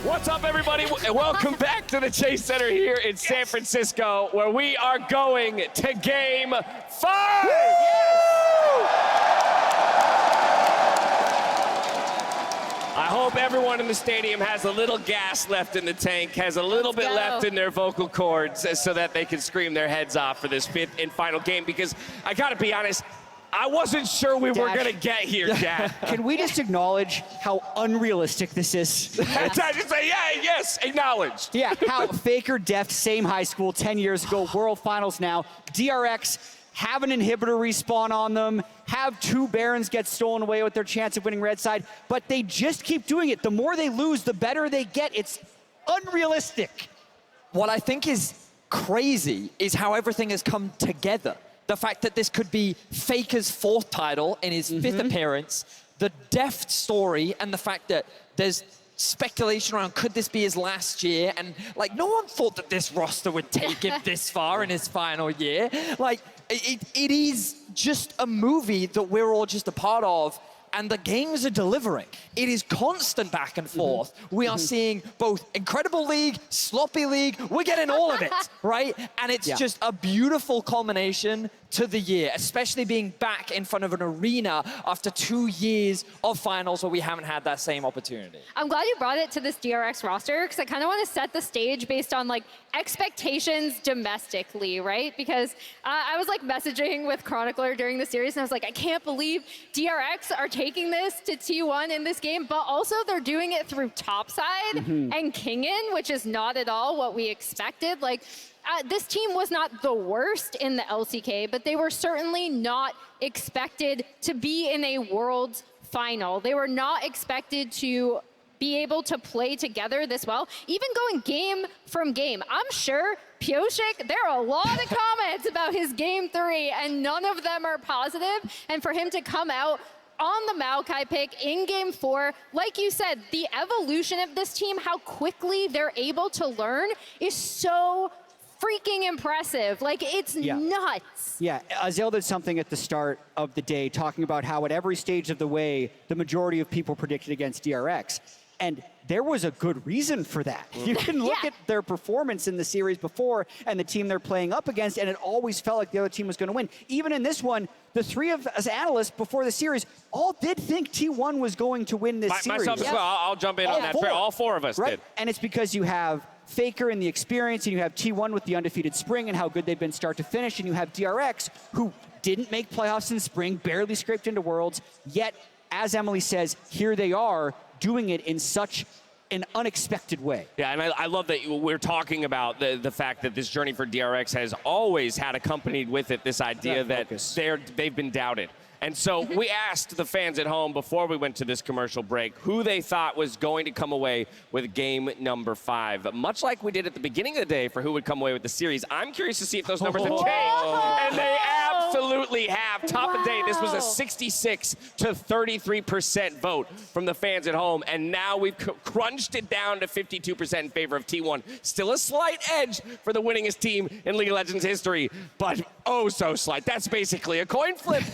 What's up, everybody? Welcome back to the Chase Center here in San Francisco, where we are going to Game 5! I hope everyone in the stadium has a little gas left in the tank, has a little bit left in their vocal cords so that they can scream their heads off for this fifth and final game, because I gotta be honest, I wasn't sure we were gonna get here, Dad. Can we just acknowledge how unrealistic this is? I just say, yeah, yes, acknowledged. Yeah, how Faker, Deft, same high school, 10 years ago, World Finals now. DRX have an inhibitor respawn on them, have two Barons get stolen away with their chance of winning red side, but they just keep doing it. The more they lose, the better they get. It's unrealistic. What I think is crazy is how everything has come together. The fact that this could be Faker's fourth title in his fifth appearance, the Deft story, and the fact that there's speculation around could this be his last year, and like no one thought that this roster would take it this far in his final year. Like it is just a movie that we're all just a part of, and the games are delivering. It is constant back and forth. We are seeing both incredible league, sloppy league, we're getting all of it, right? And it's just a beautiful culmination to the year, especially being back in front of an arena after 2 years of finals where we haven't had that same opportunity. I'm glad you brought it to this DRX roster, because I kind of want to set the stage based on like expectations domestically, right? Because I was like messaging with Chronicler during the series, and I was like, I can't believe DRX are taking this to T1 in this game, but also they're doing it through topside and Kingin, which is not at all what we expected. Like, this team was not the worst in the LCK, but they were certainly not expected to be in a Worlds final. They were not expected to be able to play together this well, even going game from game. I'm sure Pyosik, there are a lot of comments about his game 3, and none of them are positive. And for him to come out on the Maokai pick in game 4, like you said, the evolution of this team, how quickly they're able to learn is so freaking impressive. Like, it's nuts. Yeah, Azael did something at the start of the day talking about how at every stage of the way, the majority of people predicted against DRX. And there was a good reason for that. You can look at their performance in the series before and the team they're playing up against, and it always felt like the other team was going to win. Even in this one, the three of us analysts before the series all did think T1 was going to win this series. Myself as well. I'll jump in on that. All four of us did. And it's because you have Faker and the experience, and you have T1 with the undefeated spring and how good they've been start to finish, and you have DRX, who didn't make playoffs in spring, barely scraped into Worlds, yet, as Emily says, here they are doing it in such an unexpected way. Yeah, and I love that we're talking about the fact that this journey for DRX has always had accompanied with it this idea that they've been doubted. And so we asked the fans at home before we went to this commercial break who they thought was going to come away with game number 5. Much like we did at the beginning of the day for who would come away with the series, I'm curious to see if those numbers have changed. And they absolutely have. Top of the day, this was a 66 to 33% vote from the fans at home. And now we've crunched it down to 52% in favor of T1. Still a slight edge for the winningest team in League of Legends history, but oh so slight. That's basically a coin flip.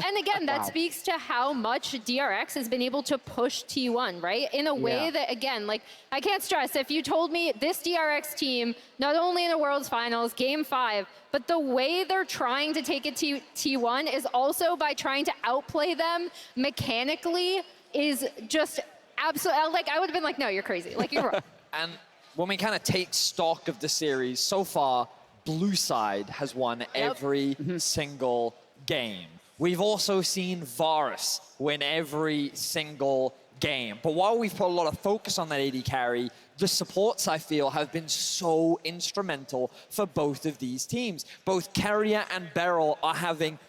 And again, that speaks to how much DRX has been able to push T1, right? In a way that, again, like, I can't stress, if you told me this DRX team, not only in the World's Finals, Game 5, but the way they're trying to take it to T1 is also by trying to outplay them mechanically is just absolutely, like, I would have been like, no, you're crazy. Like, you're wrong. And when we kind of take stock of the series, so far, Blue Side has won every single game. We've also seen Varus win every single game. But while we've put a lot of focus on that AD carry, the supports, I feel, have been so instrumental for both of these teams. Both Keria and Beryl are having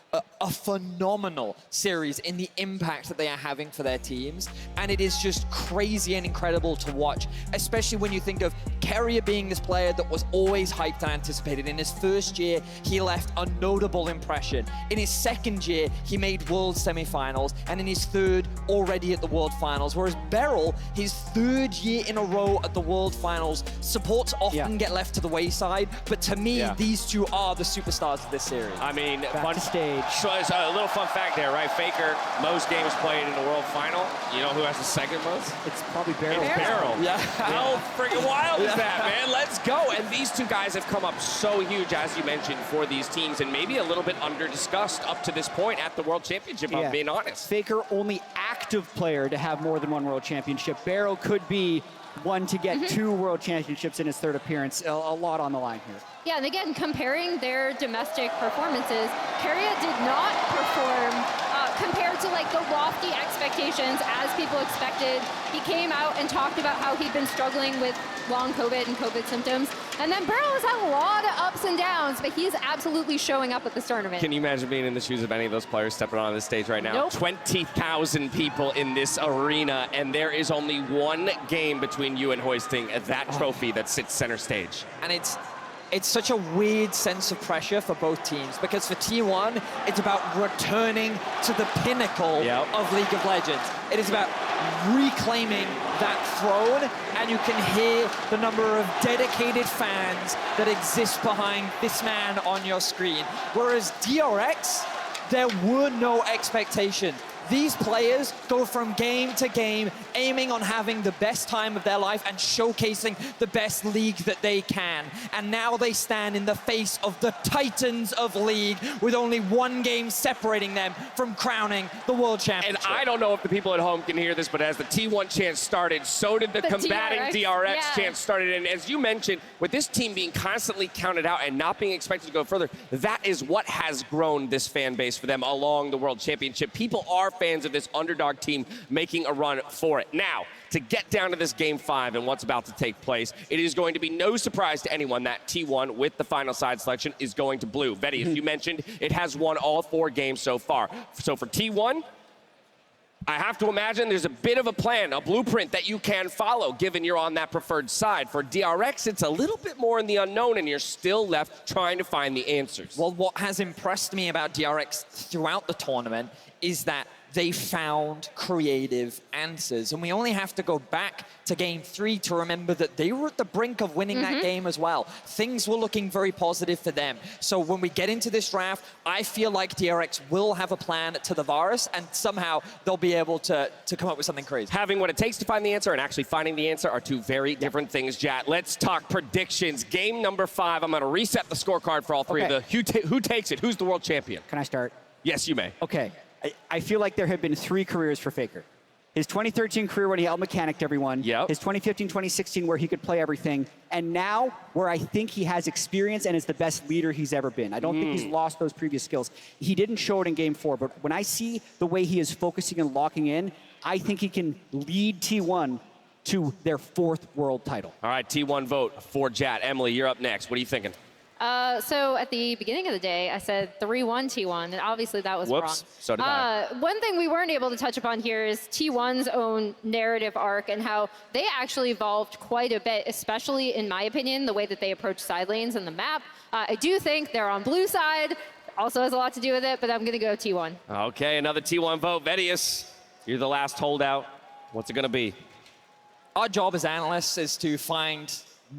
a phenomenal series in the impact that they are having for their teams. And it is just crazy and incredible to watch, especially when you think of Keria being this player that was always hyped and anticipated. In his first year, he left a notable impression. In his second year, he made World semifinals, and in his third, already at the World Finals. Whereas Beryl, his third year in a row at the World Finals, supports often get left to the wayside, but to me, these two are the superstars of this series. I mean, Back to stage. So it's a little fun fact there, right? Faker, most games played in the World Final. You know who has the second most? It's probably Beryl. It's Beryl. Yeah. How freaking wild is that, man? Let's go. And these two guys have come up so huge, as you mentioned, for these teams, and maybe a little bit under-discussed up to this point at the World Championship, if I'm being honest. Faker, only active player to have more than one World Championship. Beryl could be one to get 2 World Championships in his third appearance. A lot on the line here. Yeah, and again, comparing their domestic performances, Keria did not perform compared to like the lofty expectations as people expected. He came out and talked about how he'd been struggling with long COVID and COVID symptoms. And then Beryl has had a lot of ups and downs, but he's absolutely showing up at this tournament. Can you imagine being in the shoes of any of those players stepping on this stage right now? Nope. 20,000 people in this arena, and there is only one game between you and hoisting that trophy that sits center stage. And it's such a weird sense of pressure for both teams, because for T1, it's about returning to the pinnacle of League of Legends. It is about reclaiming that throne, and you can hear the number of dedicated fans that exist behind this man on your screen. Whereas DRX, there were no expectations. These players go from game to game, aiming on having the best time of their life and showcasing the best league that they can. And now they stand in the face of the titans of League, with only one game separating them from crowning the World Championship. And I don't know if the people at home can hear this, but as the T1 chant started, so did the combating DRX chant started. And as you mentioned, with this team being constantly counted out and not being expected to go further, that is what has grown this fan base for them along the World Championship. People are fans of this underdog team making a run for it. Now, to get down to this Game 5 and what's about to take place, it is going to be no surprise to anyone that T1, with the final side selection, is going to blue. Vetty, as you mentioned, it has won all 4 games so far. So for T1, I have to imagine there's a bit of a plan, a blueprint that you can follow, given you're on that preferred side. For DRX, it's a little bit more in the unknown, and you're still left trying to find the answers. Well, what has impressed me about DRX throughout the tournament is that they found creative answers. And we only have to go back to Game 3 to remember that they were at the brink of winning that game as well. Things were looking very positive for them. So when we get into this draft, I feel like DRX will have a plan to the virus, and somehow they'll be able to come up with something crazy. Having what it takes to find the answer and actually finding the answer are two very different things, Jat. Let's talk predictions. Game number 5, I'm going to reset the scorecard for all three of the who takes it? Who's the world champion? Can I start? Yes, you may. Okay. I feel like there have been 3 careers for Faker. His 2013 career when he out-mechanicked everyone. His 2015-2016 where he could play everything. And now where I think he has experience and is the best leader he's ever been. I don't think he's lost those previous skills. He didn't show it in Game 4, but when I see the way he is focusing and locking in, I think he can lead T1 to their 4th world title. All right, T1 vote for Jat. Emily, you're up next. What are you thinking? So at the beginning of the day, I said 3-1 T1, and obviously that was wrong. So did I. One thing we weren't able to touch upon here is T1's own narrative arc and how they actually evolved quite a bit, especially in my opinion, the way that they approach side lanes and the map. I do think they're on blue side, also has a lot to do with it, but I'm gonna go T1. Okay, another T1 vote. Vedius, you're the last holdout. What's it gonna be? Our job as analysts is to find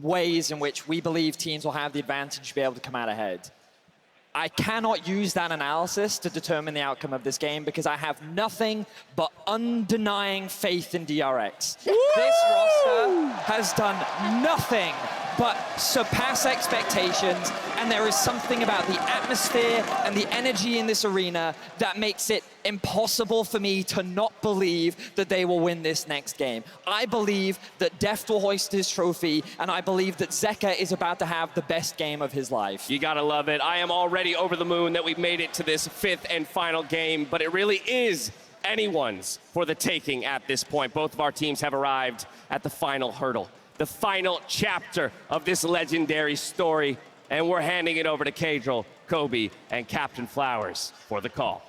ways in which we believe teams will have the advantage to be able to come out ahead. I cannot use that analysis to determine the outcome of this game because I have nothing but undenying faith in DRX. This roster has done nothing but surpass expectations, and there is something about the atmosphere and the energy in this arena that makes it impossible for me to not believe that they will win this next game. I believe that Deft will hoist his trophy, and I believe that Zeka is about to have the best game of his life. You gotta love it. I am already over the moon that we've made it to this 5th and final game, but it really is anyone's for the taking at this point. Both of our teams have arrived at the final hurdle, the final chapter of this legendary story, and we're handing it over to Kadril, Kobe, and Captain Flowers for the call.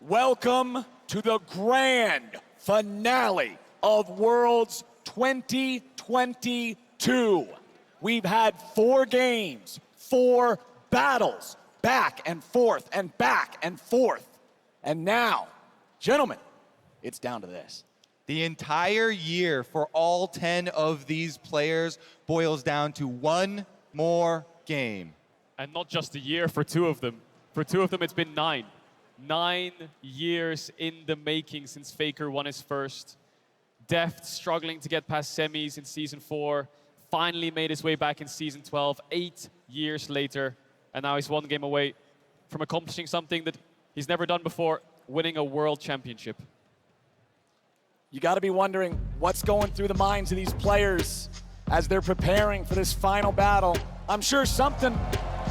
Welcome to the grand finale of Worlds 2022. We've had 4 games, 4 battles, back and forth and back and forth. And now, gentlemen, it's down to this. The entire year for all 10 of these players boils down to one more game. And not just a year for 2 of them. For 2 of them, it's been 9. 9 years in the making since Faker won his first. Deft struggling to get past semis in Season 4. Finally made his way back in Season 12, 8 years later. And now he's 1 game away from accomplishing something that he's never done before, winning a world championship. You got to be wondering what's going through the minds of these players as they're preparing for this final battle. I'm sure something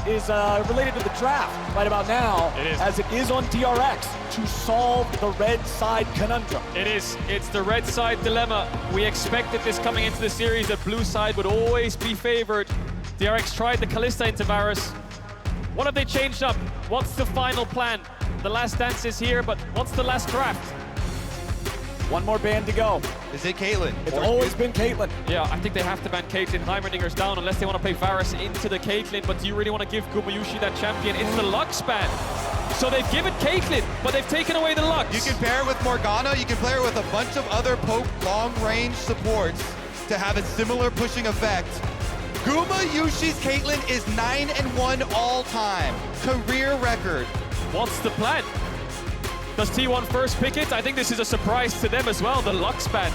is related to the draft right about now, It is. as it is on DRX to solve the red side conundrum. It is. It's the red side dilemma. We expected this coming into the series, that blue side would always be favored. DRX tried the Kalista into Varus. What have they changed up? What's the final plan? The last dance is here, but what's the last draft? 1 more ban to go. Is it Caitlyn? It's always been Caitlyn. Yeah, I think they have to ban Caitlyn. Heimerdinger's down unless they want to play Varus into the Caitlyn, but do you really want to give Gumayusi that champion? It's the Lux ban. So they've given Caitlyn, but they've taken away the Lux. You can pair it with Morgana, you can pair it with a bunch of other poke long-range supports to have a similar pushing effect. Gumayusi's Caitlyn is 9-1 all-time. Career record. What's the plan? Does T1 first pick it? I think this is a surprise to them as well, the Lux ban.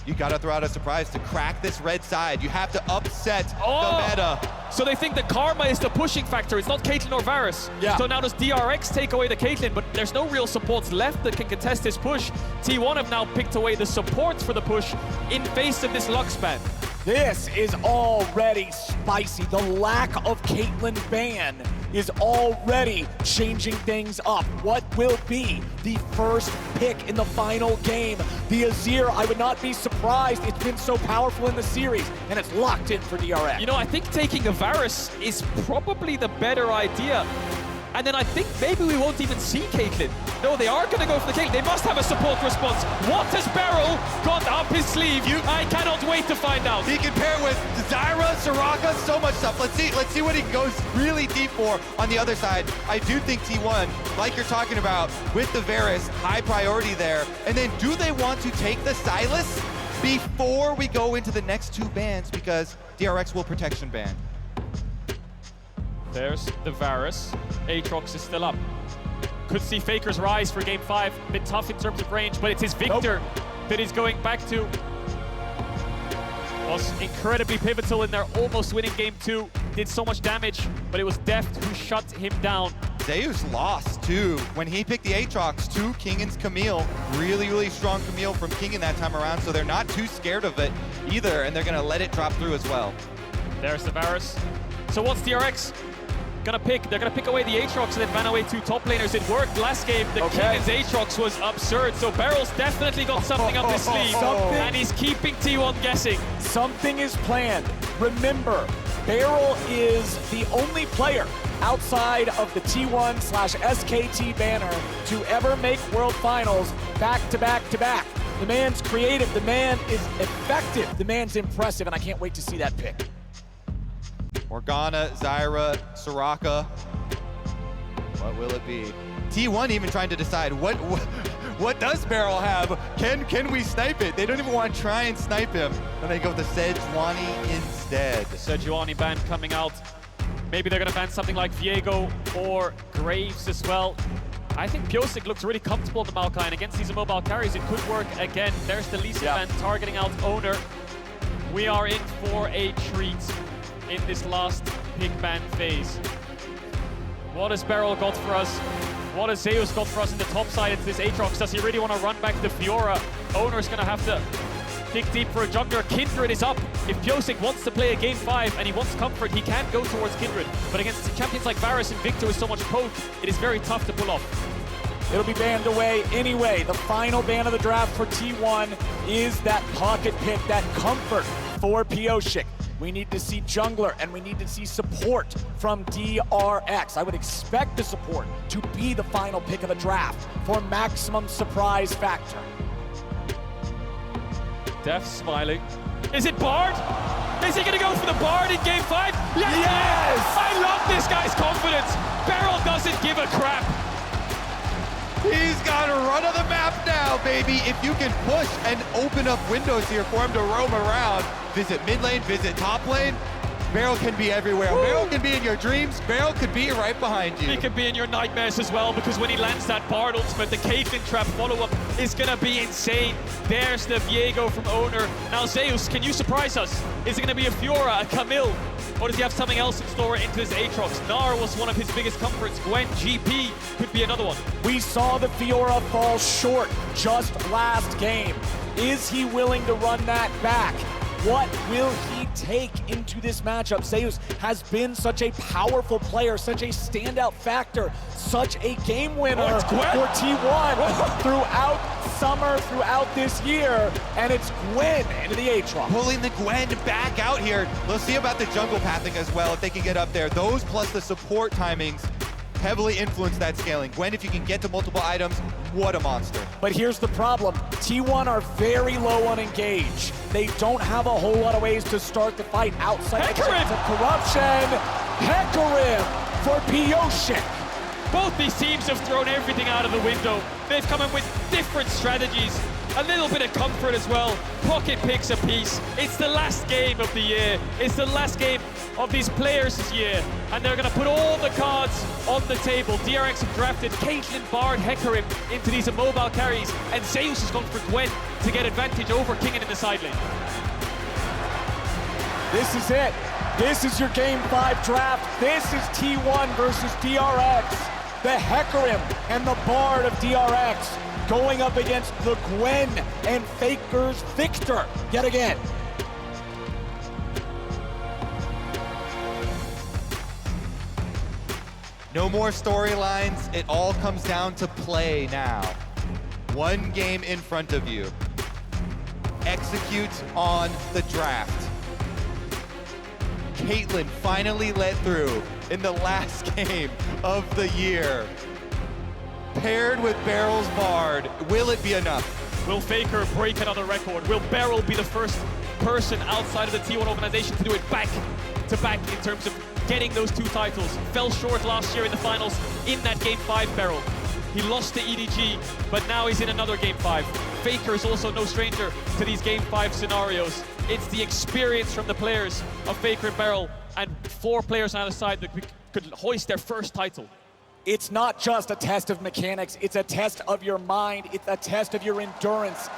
You gotta throw out a surprise to crack this red side. You have to upset the meta. So they think the Karma is the pushing factor. It's not Caitlyn or Varus. Yeah. So now does DRX take away the Caitlyn, but there's no real supports left that can contest this push. T1 have now picked away the supports for the push in face of this Lux ban. This is already spicy. The lack of Caitlyn ban is already changing things up. What will be the first pick in the final game? The Azir, I would not be surprised. It's been so powerful in the series, and it's locked in for DRX. You know, I think taking a Varus is probably the better idea. And then I think maybe we won't even see Caitlyn. No, they are going to go for the Caitlyn. They must have a support response. What has Beryl got up his sleeve? I cannot wait to find out. He can pair with Zyra, Soraka, so much stuff. Let's see what he goes really deep for on the other side. I do think T1, like you're talking about, with the Varus, high priority there. And then do they want to take the Sylas before we go into the next 2 bans? Because DRX will protection ban. There's the Varus. Aatrox is still up. Could see Faker's rise for game 5. Bit tough in terms of range, but it's his Victor that he's going back to. Was incredibly pivotal in their almost winning game 2. Did so much damage, but it was Deft who shut him down. Zeus lost too. When he picked the Aatrox to Kingan's Camille, really strong Camille from Kingan that time around, so they're not too scared of it either, and they're gonna let it drop through as well. There's the Varus. So what's DRX gonna pick? They're gonna pick away the Aatrox and then ban away 2 top laners. It worked last game. The Kingan's Aatrox was absurd, so Beryl's definitely got something up his sleeve, and he's keeping T1 guessing. Something is planned. Remember, Beryl is the only player outside of the T1/SKT banner to ever make World Finals back to back to back. The man's creative, the man is effective, the man's impressive, and I can't wait to see that pick. Morgana, Zyra, Soraka. What will it be? T1 even trying to decide what does Beryl have? Can we snipe it? They don't even want to try and snipe him. And they go with the Sejuani instead. Sejuani ban coming out. Maybe they're gonna ban something like Viego or Graves as well. I think Pyosik looks really comfortable in the Maokai, and against these mobile carries, it could work again. There's the Lee Sin ban targeting out Owner. We are in for a treat in this last pick ban phase. What has Beryl got for us? What has Zeus got for us in the top side into this Aatrox? Does he really want to run back to Fiora? Owner's going to have to dig deep for a jungler. Kindred is up. If Pyosik wants to play a game 5 and he wants comfort, he can go towards Kindred. But against champions like Varus and Victor with so much poke, it is very tough to pull off. It'll be banned away anyway. The final ban of the draft for T1 is that pocket pick, that comfort for Pyosik. We need to see jungler, and we need to see support from DRX. I would expect the support to be the final pick of the draft for maximum surprise factor. Def smiling. Is it Bard? Is he gonna go for the Bard in game 5? Yes! I love this guy's confidence. Beryl doesn't give a crap. He's got a run of the map now, baby. If you can push and open up windows here for him to roam around, visit mid lane, visit top lane, Beryl can be everywhere. Woo! Beryl can be in your dreams. Beryl could be right behind you. He could be in your nightmares as well, because when he lands that Bard ultimate, the Caitlyn trap follow-up is gonna be insane. There's the Viego from Owner. Now Zeus, can you surprise us? Is it gonna be a Fiora, a Camille, or does he have something else in store into his Aatrox? Gnar was one of his biggest comforts. Gwen, GP could be another one. We saw the Fiora fall short just last game. Is he willing to run that back? What will he take into this matchup? Zeus has been such a powerful player, such a standout factor, such a game winner for T1 throughout summer, throughout this year, and it's Gwen into the Aatrox. Pulling the Gwen back out here. We'll see about the jungle pathing as well if they can get up there. Those plus the support timings heavily influence that scaling. Gwen, if you can get to multiple items, what a monster. But here's the problem. T1 are very low on engage. They don't have a whole lot of ways to start the fight outside the chance of corruption. Hecarim for Pyosik. Both these teams have thrown everything out of the window. They've come in with different strategies, a little bit of comfort as well. Pocket picks a piece. It's the last game of the year. It's the last game of these players this year, and they're gonna put all the cards on the table. DRX have drafted Caitlyn, Bard, Hecarim into these immobile carries, and Zeus has gone for Gwen to get advantage over Kingen in the side lane. This is it. This is your Game 5 draft. This is T1 versus DRX. The Hecarim and the Bard of DRX going up against the Gwen and Faker's Victor yet again. No more storylines. It all comes down to play now. One game in front of you. Execute on the draft. Caitlyn finally led through in the last game of the year. Paired with Beryl's Bard, will it be enough? Will Faker break another record? Will Beryl be the first person outside of the T1 organization to do it back to back in terms of getting those 2 titles? Fell short last year in the finals in that Game 5 Beryl. He lost to EDG, but now he's in another Game 5. Faker is also no stranger to these Game 5 scenarios. It's the experience from the players of Faker and Beryl, and 4 players on either side that could hoist their first title. It's not just a test of mechanics, it's a test of your mind, it's a test of your endurance,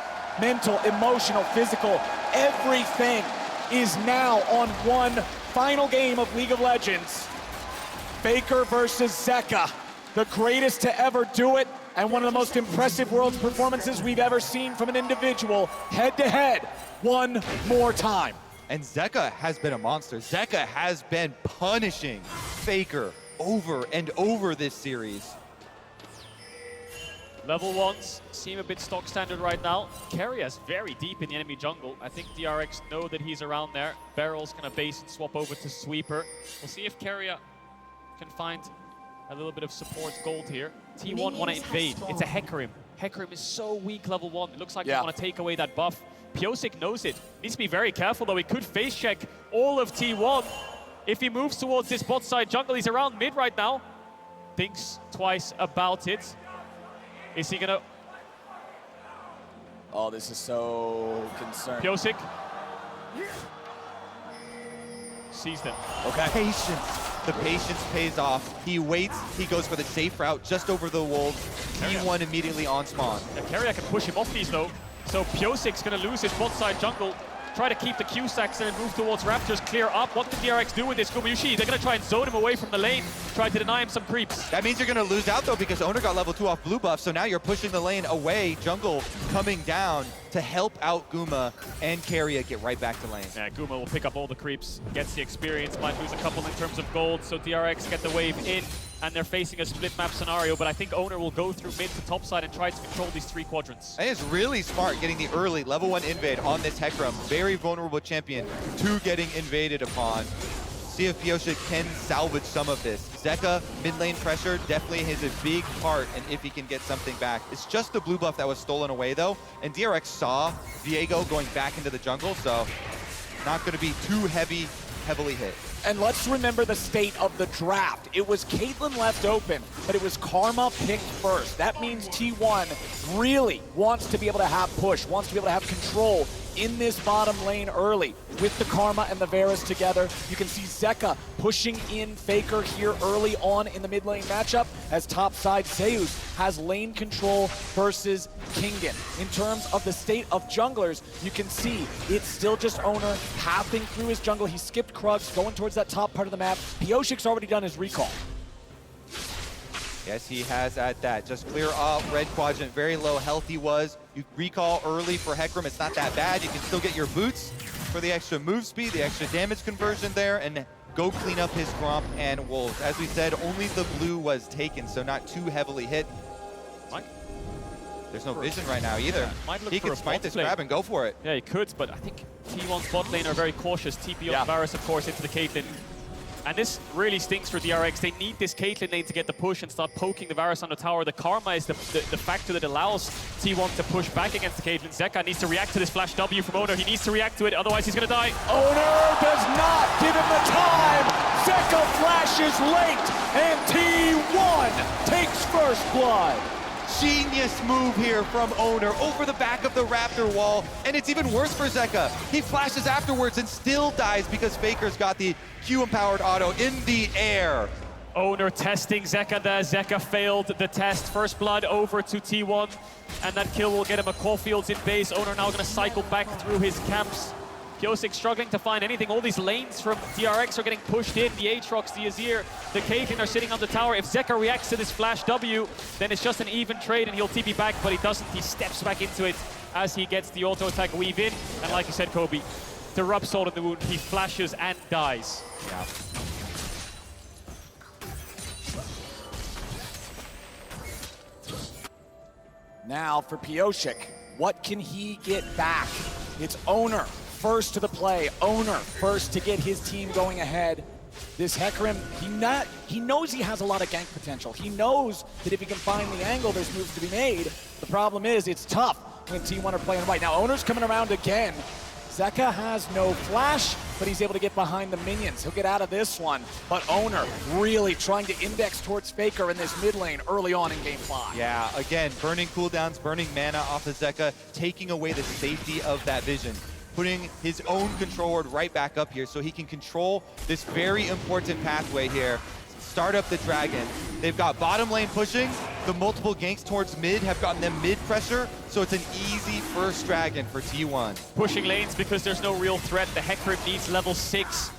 mental, emotional, physical. Everything is now on one final game of League of Legends. Faker versus Zeka, the greatest to ever do it, and one of the most impressive Worlds performances we've ever seen from an individual, head-to-head, one more time. And Zeka has been a monster. Zeka has been punishing Faker over and over this series. Level 1s seem a bit stock standard right now. Keria very deep in the enemy jungle. I think DRX know that he's around there. Beryl's gonna base and swap over to Sweeper. We'll see if Keria can find a little bit of support gold here. T1 want to invade. It's a Hecarim. Hecarim is so weak level 1. It looks like they want to take away that buff. Pyosik knows it. Needs to be very careful though. He could face check all of T1. If he moves towards this bot side jungle, he's around mid right now. Thinks twice about it. Is he gonna... Oh, this is so concerning. Pyosik sees them. Okay. Patience. The patience pays off. He waits. He goes for the safe route just over the wolves. T1 immediately on spawn. Yeah, Keria can push him off these though. So Pyosik's gonna lose his bot side jungle. Try to keep the Q-Stacks and move towards Raptors, clear up. What can DRX do with this? Gumayushi, they're gonna try and zone him away from the lane, try to deny him some creeps. That means you're gonna lose out though because Owner got level 2 off blue buff, so now you're pushing the lane away. Jungle coming down to help out Guma and Keria get right back to lane. Yeah, Guma will pick up all the creeps, gets the experience, might lose a couple in terms of gold, so DRX get the wave in, and they're facing a split map scenario, but I think Owner will go through mid to top side and try to control these 3 quadrants. I think it's really smart getting the early level 1 invade on this Hecarim. Very vulnerable champion to getting invaded upon. see if Pyosik can salvage some of this. Zeka, mid lane pressure, definitely has a big part in if he can get something back. It's just the blue buff that was stolen away though, and DRX saw Viego going back into the jungle, so not gonna be too heavily hit. And let's remember the state of the draft. It was Caitlyn left open, but it was Karma picked first. That means T1 really wants to be able to have push, wants to be able to have control in this bottom lane early. With the Karma and the Varus together, you can see Zeka pushing in Faker here early on in the mid lane matchup, as topside Zeus has lane control versus Kingen. In terms of the state of junglers, you can see it's still just Oner pathing through his jungle. He skipped Krugs, going towards that top part of the map. Pyosik's already done his recall. Yes, he has at that. Just clear off red quadrant, very low health he was. You recall early for Hecarim, it's not that bad. You can still get your boots for the extra move speed, the extra damage conversion there, and go clean up his Gromp and Wolves. As we said, only the blue was taken, so not too heavily hit. There's no vision right now either. He can smite this grab and go for it. Yeah, he could, but I think T1's bot lane are very cautious. TP on Varus, of course, into the Caitlyn. And this really stinks for DRX. They need this Caitlyn lane to get the push and start poking the Varus on the tower. The Karma is the factor that allows T1 to push back against the Caitlyn. Zeka needs to react to this flash W from Oner. He needs to react to it, otherwise he's going to die. Oner does not give him the time. Zeka flashes late, and T1 takes first blood. Genius move here from Oner over the back of the Raptor wall, and it's even worse for Zeka. He flashes afterwards and still dies because Faker's got the Q-empowered auto in the air. Oner testing Zeka there. Zeka failed the test. First blood over to T1, and that kill will get him a Caulfield's in base. Oner now going to cycle back through his camps. Pyosik struggling to find anything. All these lanes from DRX are getting pushed in. The Aatrox, the Azir, the Caitlyn are sitting on the tower. If Zeka reacts to this flash W, then it's just an even trade and he'll TP back, but he doesn't. He steps back into it as he gets the auto attack weave in. And like you said, Kobe, to rub salt in the wound, he flashes and dies. Yeah. Now for Pyosik, what can he get back? It's Oner first to the play. Oner first to get his team going ahead. This Hecarim, he knows he has a lot of gank potential. He knows that if he can find the angle, there's moves to be made. The problem is it's tough when T1 are playing right. Now Oner's coming around again. Zeka has no flash, but he's able to get behind the minions. He'll get out of this one. But Oner really trying to index towards Faker in this mid lane early on in game 5. Yeah, again, burning cooldowns, burning mana off the Zeka, taking away the safety of that vision. Putting his own control ward right back up here so he can control this very important pathway here. Start up the dragon. They've got bottom lane pushing. The multiple ganks towards mid have gotten them mid pressure, so it's an easy first dragon for T1. Pushing lanes because there's no real threat. The Hecarim needs level 6.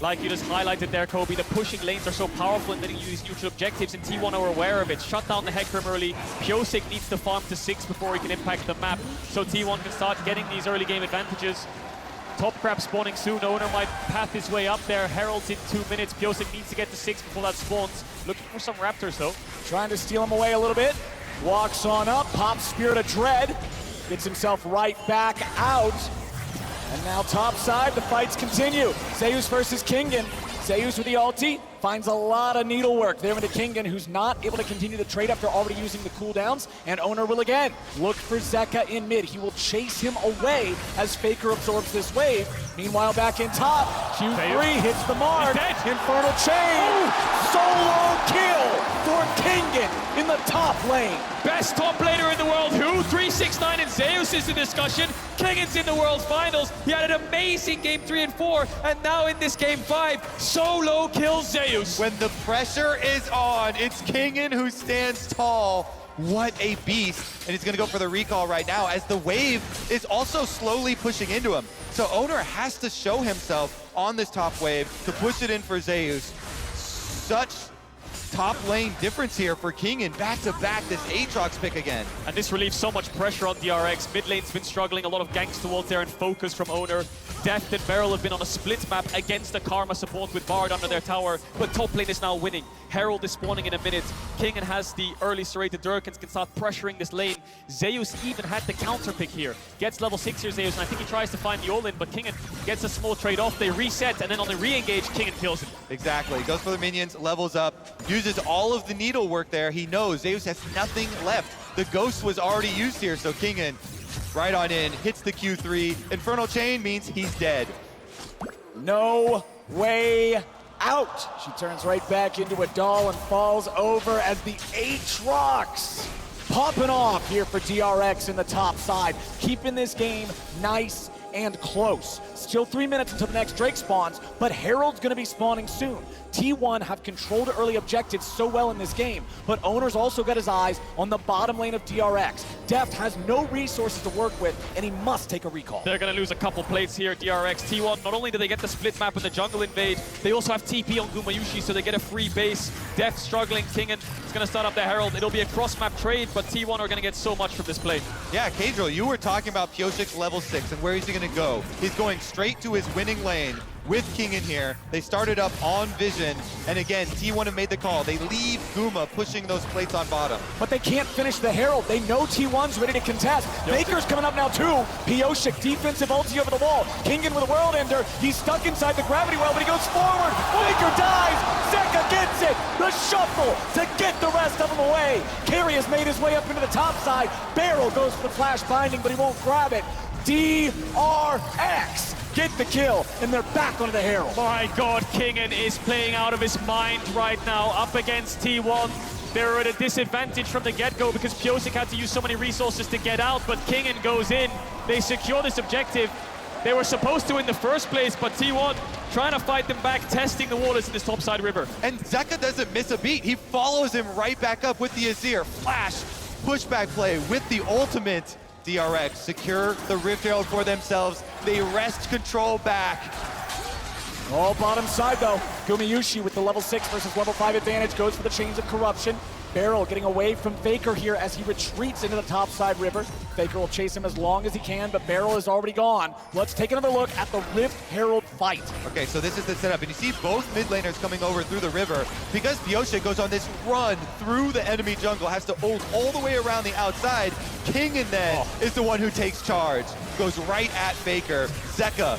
Like you just highlighted there, Kobe, the pushing lanes are so powerful in letting you use neutral objectives, and T1 are aware of it. Shut down the Hecarim early. Pyosik needs to farm to 6 before he can impact the map, so T1 can start getting these early game advantages. Top crab spawning soon. Oner might path his way up there. Herald's in 2 minutes. Pyosik needs to get to 6 before that spawns. Looking for some Raptors, though. Trying to steal him away a little bit. Walks on up, pops Spirit of Dread. Gets himself right back out. And now top side, the fights continue. Zeus versus Kingen. Zeus with the ulti finds a lot of needlework there into Kingen, who's not able to continue the trade after already using the cooldowns. And Oner will again look for Zeka in mid. He will chase him away as Faker absorbs this wave. Meanwhile, back in top, Q3 hits the mark. Infernal Chain. Solo kill for Kingen in the top lane. Best top laner in the world, who? 369 and Zeus is the discussion. Kingen's in the World Finals. He had an amazing game 3 and 4, and now in this game 5, solo kills Zeus. When the pressure is on, it's Kingen who stands tall. What a beast. And he's going to go for the recall right now as the wave is also slowly pushing into him. So Oner has to show himself on this top wave to push it in for Zeus. Such top lane difference here for Kingen. Back to back, this Aatrox pick again. And this relieves so much pressure on DRX. Mid lane's been struggling, a lot of ganks towards there and focus from Oner. Deft and Beryl have been on a split map against the Karma support with Bard under their tower, but top lane is now winning. Herald is spawning in a minute. Kingen has the early serrated Durkans, can start pressuring this lane. Zeus even had the counter pick here. Gets level 6 here, Zeus, and I think he tries to find the all-in, but Kingen gets a small trade off. They reset, and then on the re-engage, Kingen kills him. Exactly. Goes for the minions, levels up, uses all of the needlework there. He knows Zeus has nothing left. The ghost was already used here, so Kingen right on in, hits the Q3. Infernal Chain means he's dead. No way out. She turns right back into a doll and falls over as the Aatrox popping off here for DRX in the top side, keeping this game nice and close. Still 3 minutes until the next Drake spawns, but Herald's gonna be spawning soon. T1 have controlled early objectives so well in this game, but Owner's also got his eyes on the bottom lane of DRX. Deft has no resources to work with, and he must take a recall. They're going to lose a couple plates here, DRX. T1, not only do they get the split map and the jungle invade, they also have TP on Gumayusi, so they get a free base. Deft struggling, Kingen is going to start up the Herald. It'll be a cross-map trade, but T1 are going to get so much from this play. Yeah, Kadriel, you were talking about Pyosic's level 6 and where he's gonna go. He's going straight to his winning lane with Kingen here. They started up on Vision, and again, T1 have made the call. They leave Guma pushing those plates on bottom. But they can't finish the Herald. They know T1's ready to contest. Baker's coming up now too. Pyosik, defensive ulti over the wall. Kingen with a World Ender. He's stuck inside the gravity well, but he goes forward. Baker dies. Zeka gets it. The shuffle to get the rest of them away. Carry has made his way up into the top side. Beryl goes for the flash binding, but he won't grab it. DRX get the kill, and they're back onto the Herald. My God, Kingen is playing out of his mind right now, up against T1. They're at a disadvantage from the get-go because Pyosik had to use so many resources to get out, but Kingen goes in. They secure this objective. They were supposed to in the first place, but T1 trying to fight them back, testing the waters in this topside river. And Zeka doesn't miss a beat. He follows him right back up with the Azir. Flash, pushback play with the ultimate. DRX secure the Rift Herald for themselves. They wrest control back. All bottom side though. Gumayusi with the level 6 versus level 5 advantage goes for the Chains of Corruption. Beryl getting away from Faker here as he retreats into the topside river. Faker will chase him as long as he can, but Beryl is already gone. Let's take another look at the Rift Herald fight. Okay, so this is the setup, and you see both mid laners coming over through the river. Because Pyosik goes on this run through the enemy jungle, has to ult all the way around the outside. Kingen then is the one who takes charge. Goes right at Faker. Zeka,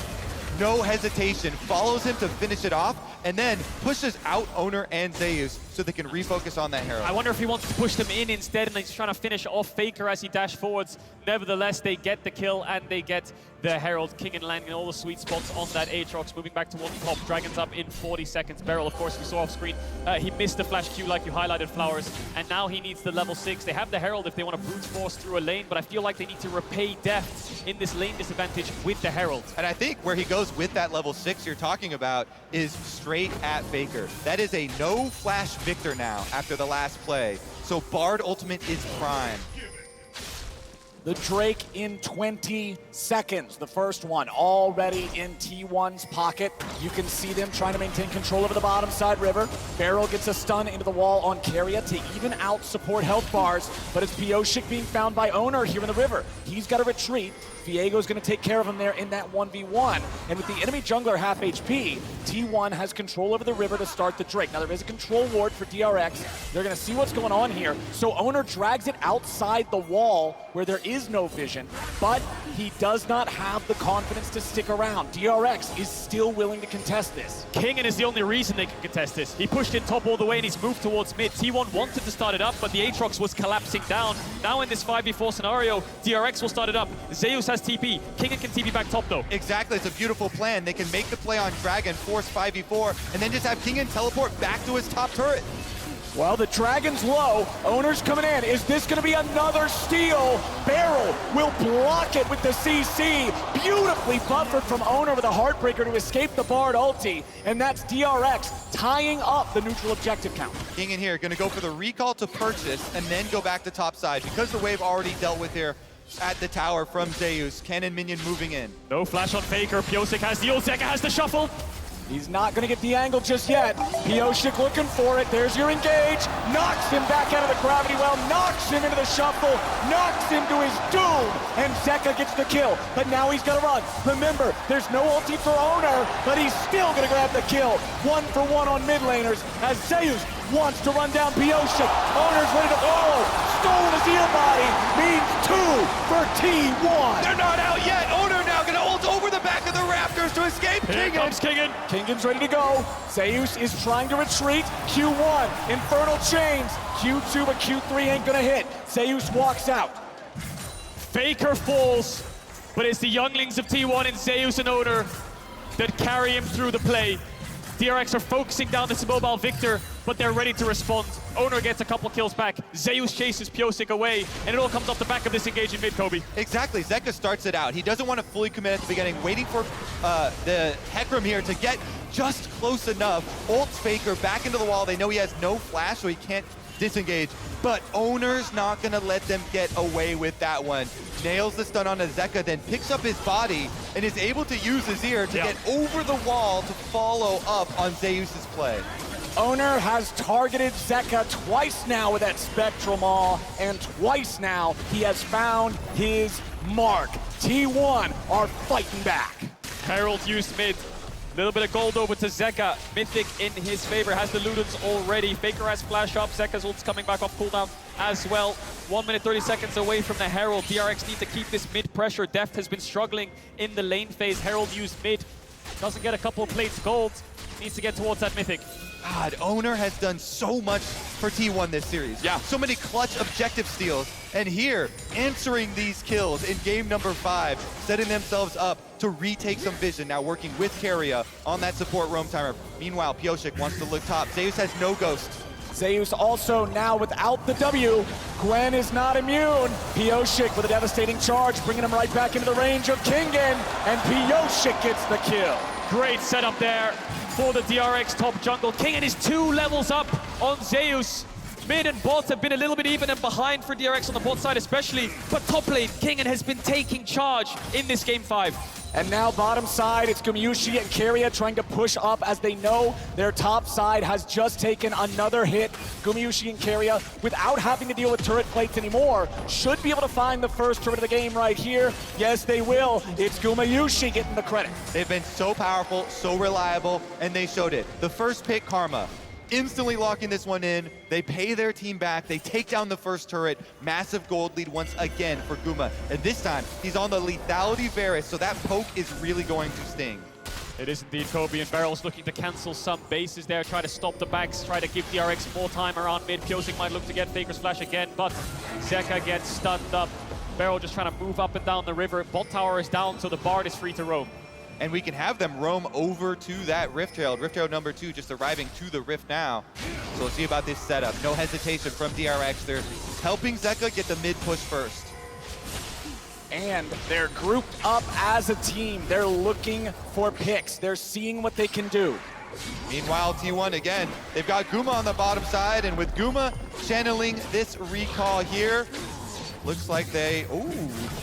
no hesitation, follows him to finish it off, and then pushes out Owner and Zeus so they can refocus on that Herald. I wonder if he wants to push them in instead, and he's trying to finish off Faker as he dashed forwards. Nevertheless, they get the kill, and they get the Herald. Kingen landing in all the sweet spots on that Aatrox, moving back towards the top. Dragons up in 40 seconds. Beryl, of course, we saw off screen. He missed the flash Q like you highlighted, Flowers, and now he needs the level 6. They have the Herald if they want to brute force through a lane, but I feel like they need to repay Deft in this lane disadvantage with the Herald. And I think where he goes with that level 6 you're talking about is straight at Faker. That is a no flash victor now after the last play. So Bard ultimate is prime. The Drake in 20 seconds. The first one already in T1's pocket. You can see them trying to maintain control over the bottom side river. Beryl gets a stun into the wall on Keria to even out support health bars, but it's Pyosik being found by Owner here in the river. He's got to retreat. Viego's going to take care of him there in that 1v1. And with the enemy jungler half HP, T1 has control over the river to start the Drake. Now there is a control ward for DRX. They're going to see what's going on here. So Owner drags it outside the wall where there is no vision, but he does not have the confidence to stick around. DRX is still willing to contest this. Kingen is the only reason they can contest this. He pushed in top all the way and he's moved towards mid. T1 wanted to start it up, but the Aatrox was collapsing down. Now in this 5v4 scenario, DRX will start it up. Zeus has TP. Kingen can TP back top though. Exactly, it's a beautiful plan. They can make the play on Dragon, force 5v4, and then just have Kingen teleport back to his top turret. Well, the Dragon's low. Owner's coming in. Is this going to be another steal? Beryl will block it with the CC. Beautifully buffered from Owner with a Heartbreaker to escape the Bard ulti. And that's DRX tying up the neutral objective count. Kingen here, gonna go for the recall to purchase and then go back to top side. Because the wave already dealt with here at the tower from Zeus. Cannon minion moving in. No flash on Faker. Pyosik has the ult. Zeka has the shuffle. He's not gonna get the angle just yet. Pyosik looking for it. There's your engage. Knocks him back out of the gravity well. Knocks him into the shuffle. Knocks him to his doom. And Zeka gets the kill. But now he's gonna run. Remember, there's no ulti for Oner, but he's still gonna grab the kill. 1-for-1 on mid laners as Zeus wants to run down Pyosik. Oner's ready to follow. Stolen his ear body means 2 for T1. They're not out yet. Oner now gonna ult over the back of the Raptors to escape Here Kingen. comes Kingen. Kingen's ready to go. Zeus is trying to retreat. Q1, Infernal Chains. Q2, but Q3 ain't gonna hit. Zeus walks out. Faker falls, but it's the younglings of T1 and Zeus and Oner that carry him through the play. DRX are focusing down this mobile Victor, but they're ready to respond. Oner gets a couple kills back. Zeus chases Pyosik away, and it all comes off the back of this engage in mid, Kobe. Exactly, Zeka starts it out. He doesn't want to fully commit at the beginning, waiting for the Hecarim here to get just close enough. Ults Faker back into the wall. They know he has no flash, so he can't disengage. But Oner's not gonna let them get away with that one. Nails the stun onto Zeka, then picks up his body and is able to use his ear to get over the wall to follow up on Zeus's play. Oner has targeted Zeka twice now with that Spectral Maw, and twice now he has found his mark. T1 are fighting back. Herald used mid. Little bit of gold over to Zeka. Mythic in his favor, has the Ludens already. Faker has flash up. Zeka's ult's coming back off cooldown as well. 1 minute 30 seconds away from the Herald. DRX need to keep this mid pressure. Deft has been struggling in the lane phase. Herald used mid. Doesn't get a couple of plates gold. Needs to get towards that Mythic. God, Oner has done so much for T1 this series. Yeah. So many clutch objective steals. And here, answering these kills in game number 5, setting themselves up to retake some vision. Now working with Keria on that support roam timer. Meanwhile, Pyosik wants to look top. Zeus has no ghost. Zeus also now without the W. Gwen is not immune. Pyosik with a devastating charge, bringing him right back into the range of Kingen. And Pyosik gets the kill. Great setup there for the DRX top jungle. Kingen is 2 levels up on Zeus. Mid and bot have been a little bit even and behind for DRX on the bot side especially, but top lane, Kingen has been taking charge in this game 5. And now bottom side, it's Gumayusi and Keria trying to push up as they know their top side has just taken another hit. Gumayusi and Keria, without having to deal with turret plates anymore, should be able to find the first turret of the game right here. Yes, they will. It's Gumayusi getting the credit. They've been so powerful, so reliable, and they showed it. The first pick, Karma, instantly locking this one in. They pay their team back. They take down the first turret. Massive gold lead once again for Guma. And this time, he's on the lethality Varus, so that poke is really going to sting. It is indeed Kobe, and Barrel's looking to cancel some bases there, try to stop the backs, try to give DRX more time around mid. Pyosik might look to get Faker's flash again, but Zeka gets stunned up. Barrel just trying to move up and down the river. Bot tower is down, so the Bard is free to roam. And we can have them roam over to that Rift Herald. Rift Herald number 2 just arriving to the Rift now. So let's see about this setup. No hesitation from DRX. They're helping Zeka get the mid push first. And they're grouped up as a team. They're looking for picks. They're seeing what they can do. Meanwhile, T1 again, they've got Guma on the bottom side, and with Guma channeling this recall here, looks like they,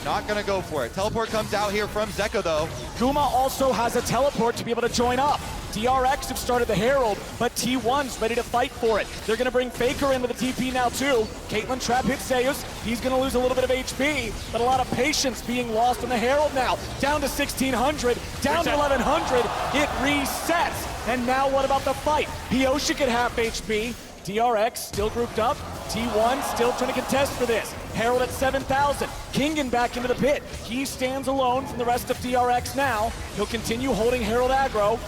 not gonna go for it. Teleport comes out here from Zeka though. Guma also has a teleport to be able to join up. DRX have started the Herald, but T1's ready to fight for it. They're gonna bring Faker in with the TP now too. Caitlyn Trap hits Zeus. He's gonna lose a little bit of HP, but a lot of patience being lost on the Herald now. Down to 1600, down to 1100. It resets. And now what about the fight? Pyosik at half HP. DRX still grouped up. T1 still trying to contest for this. Herald at 7,000. Kingen back into the pit. He stands alone from the rest of DRX now. He'll continue holding Herald aggro.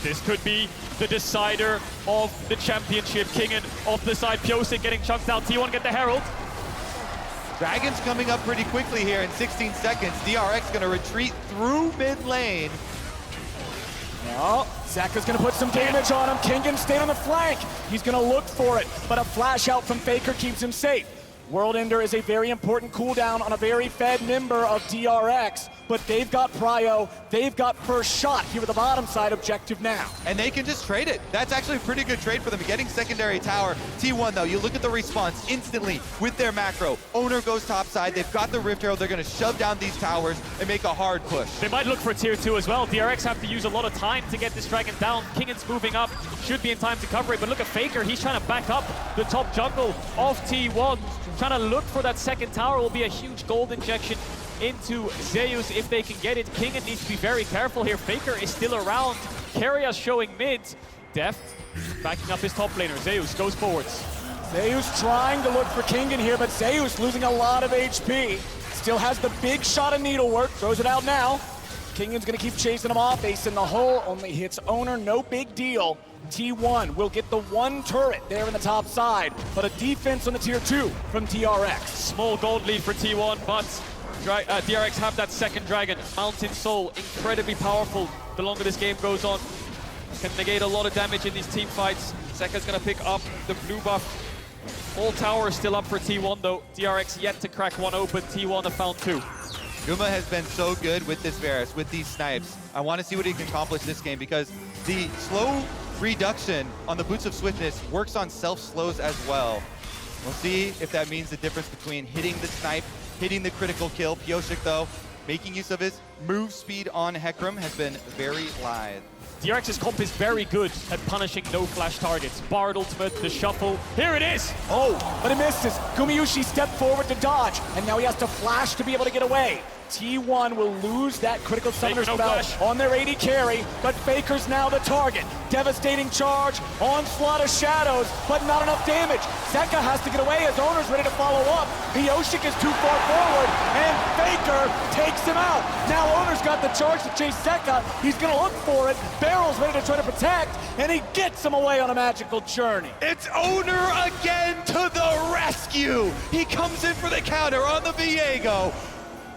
This could be the decider of the championship. Kingen off the side, Pyosik getting chunked out. T1 get the Herald. Dragon's coming up pretty quickly here in 16 seconds. DRX gonna retreat through mid lane. No, Zeka's gonna put some damage on him. Kingen staying on the flank. He's gonna look for it, but a flash out from Faker keeps him safe. World Ender is a very important cooldown on a very fed member of DRX, but they've got prio, they've got first shot here with the bottom side objective now. And they can just trade it. That's actually a pretty good trade for them, getting secondary tower. T1 though, you look at the response instantly with their macro. Owner goes top side, they've got the Rift Arrow, they're gonna shove down these towers and make a hard push. They might look for tier 2 as well. DRX have to use a lot of time to get this dragon down. Kingan's moving up, should be in time to cover it, but look at Faker, he's trying to back up the top jungle of T1. Trying to look for that second tower will be a huge gold injection into Zeus if they can get it. Kingan needs to be very careful here. Faker is still around. Keria showing mid. Deft backing up his top laner. Zeus goes forwards. Zeus trying to look for Kingan here, but Zeus losing a lot of HP. Still has the big shot of needlework, throws it out now. Kingan's gonna keep chasing him off. Ace in the hole, only hits Owner, no big deal. T1 will get the one turret there in the top side, but a defense on the tier 2 from DRX. Small gold lead for T1, but DRX have that second dragon. Mountain Soul, incredibly powerful the longer this game goes on. Can negate a lot of damage in these team fights. Zeka's gonna pick up the blue buff. All tower is still up for T1 though. DRX yet to crack one open. T1 have found 2. Guma has been so good with this Varus, with these snipes. I want to see what he can accomplish this game because the slow reduction on the Boots of Swiftness works on self-slows as well. We'll see if that means the difference between hitting the snipe, hitting the critical kill. Pyosik, though, making use of his move speed on Hecarim has been very lithe. DRX's comp is very good at punishing no-flash targets. Bard ultimate, the shuffle. Here it is! Oh, but it misses. Gumayusi stepped forward to dodge, and now he has to flash to be able to get away. T1 will lose that critical summoner Faker, no spell flash. on their AD carry, but Faker's now the target. Devastating charge, onslaught of shadows, but not enough damage. Zeka has to get away as Owner's ready to follow up. Pyosik is too far forward, and Faker takes him out. Now Owner's got the charge to chase Zeka. He's gonna look for it. Barrel's ready to try to protect, and he gets him away on a magical journey. It's Owner again to the rescue! He comes in for the counter on the Viego.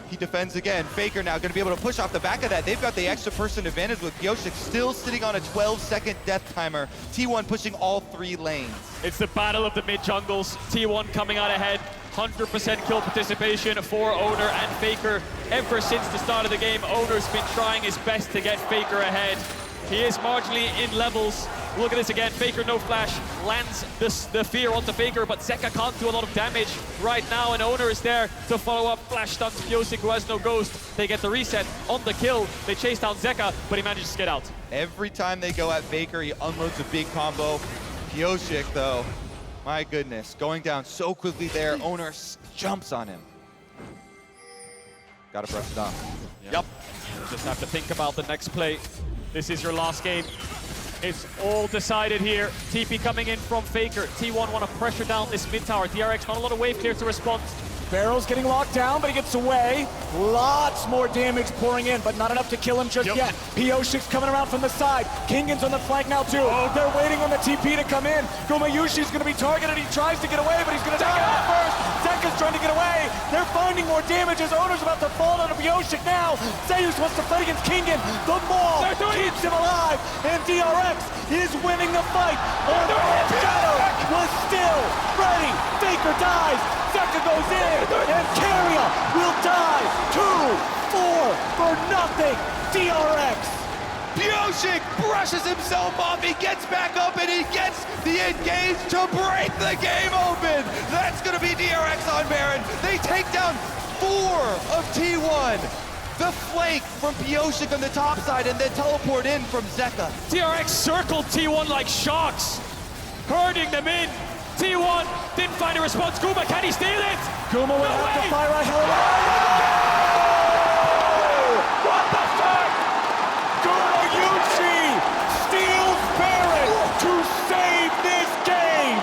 He defends again. Faker now going to be able to push off the back of that. They've got the extra person advantage with Pyosik still sitting on a 12-second death timer. T1 pushing all 3 lanes. It's the battle of the mid-jungles. T1 coming out ahead. 100% kill participation for Owner and Faker. Ever since the start of the game, Owner's been trying his best to get Faker ahead. He is marginally in levels. Look at this again. Faker no flash lands the fear onto Faker, but Zeka can't do a lot of damage right now, and Owner is there to follow up. Flash stuns Pyosik, who has no ghost. They get the reset on the kill. They chase down Zeka, but he manages to get out. Every time they go at Faker, he unloads a big combo. Pyosik, though, my goodness, going down so quickly there. Owner jumps on him. Gotta brush it off. Yep. Just have to think about the next play. This is your last game. It's all decided here. TP coming in from Faker. T1 want to pressure down this mid tower. DRX not a lot of wave clear to respond. Barrel's getting locked down, but he gets away. Lots more damage pouring in, but not enough to kill him just yet. Pyosik's coming around from the side. Kingan's on the flank now too. They're waiting on the TP to come in. Gumayushi's gonna be targeted. He tries to get away, but he's gonna die out first. Zeka's trying to get away. They're finding more damage as Owner's about to fall down to Pyosik now. Zeus wants to fight against Kingan. The maul keeps him alive, and DRX is winning the fight. Owner Shadow was still ready. Faker dies. Zeka goes in, and Keria will die. 2-4 for nothing. DRX. Pyosik brushes himself off, he gets back up, and he gets the engage to break the game open. That's gonna be DRX on Baron. They take down 4 of T1. The flank from Pyosik on the top side, and then teleport in from Zeka. DRX circled T1 like sharks, herding them in. T1 didn't find a response. Guma, can he steal it? Guma will have to fire a hell of a... What the fuck? Gumayusi steals Baron to save this game.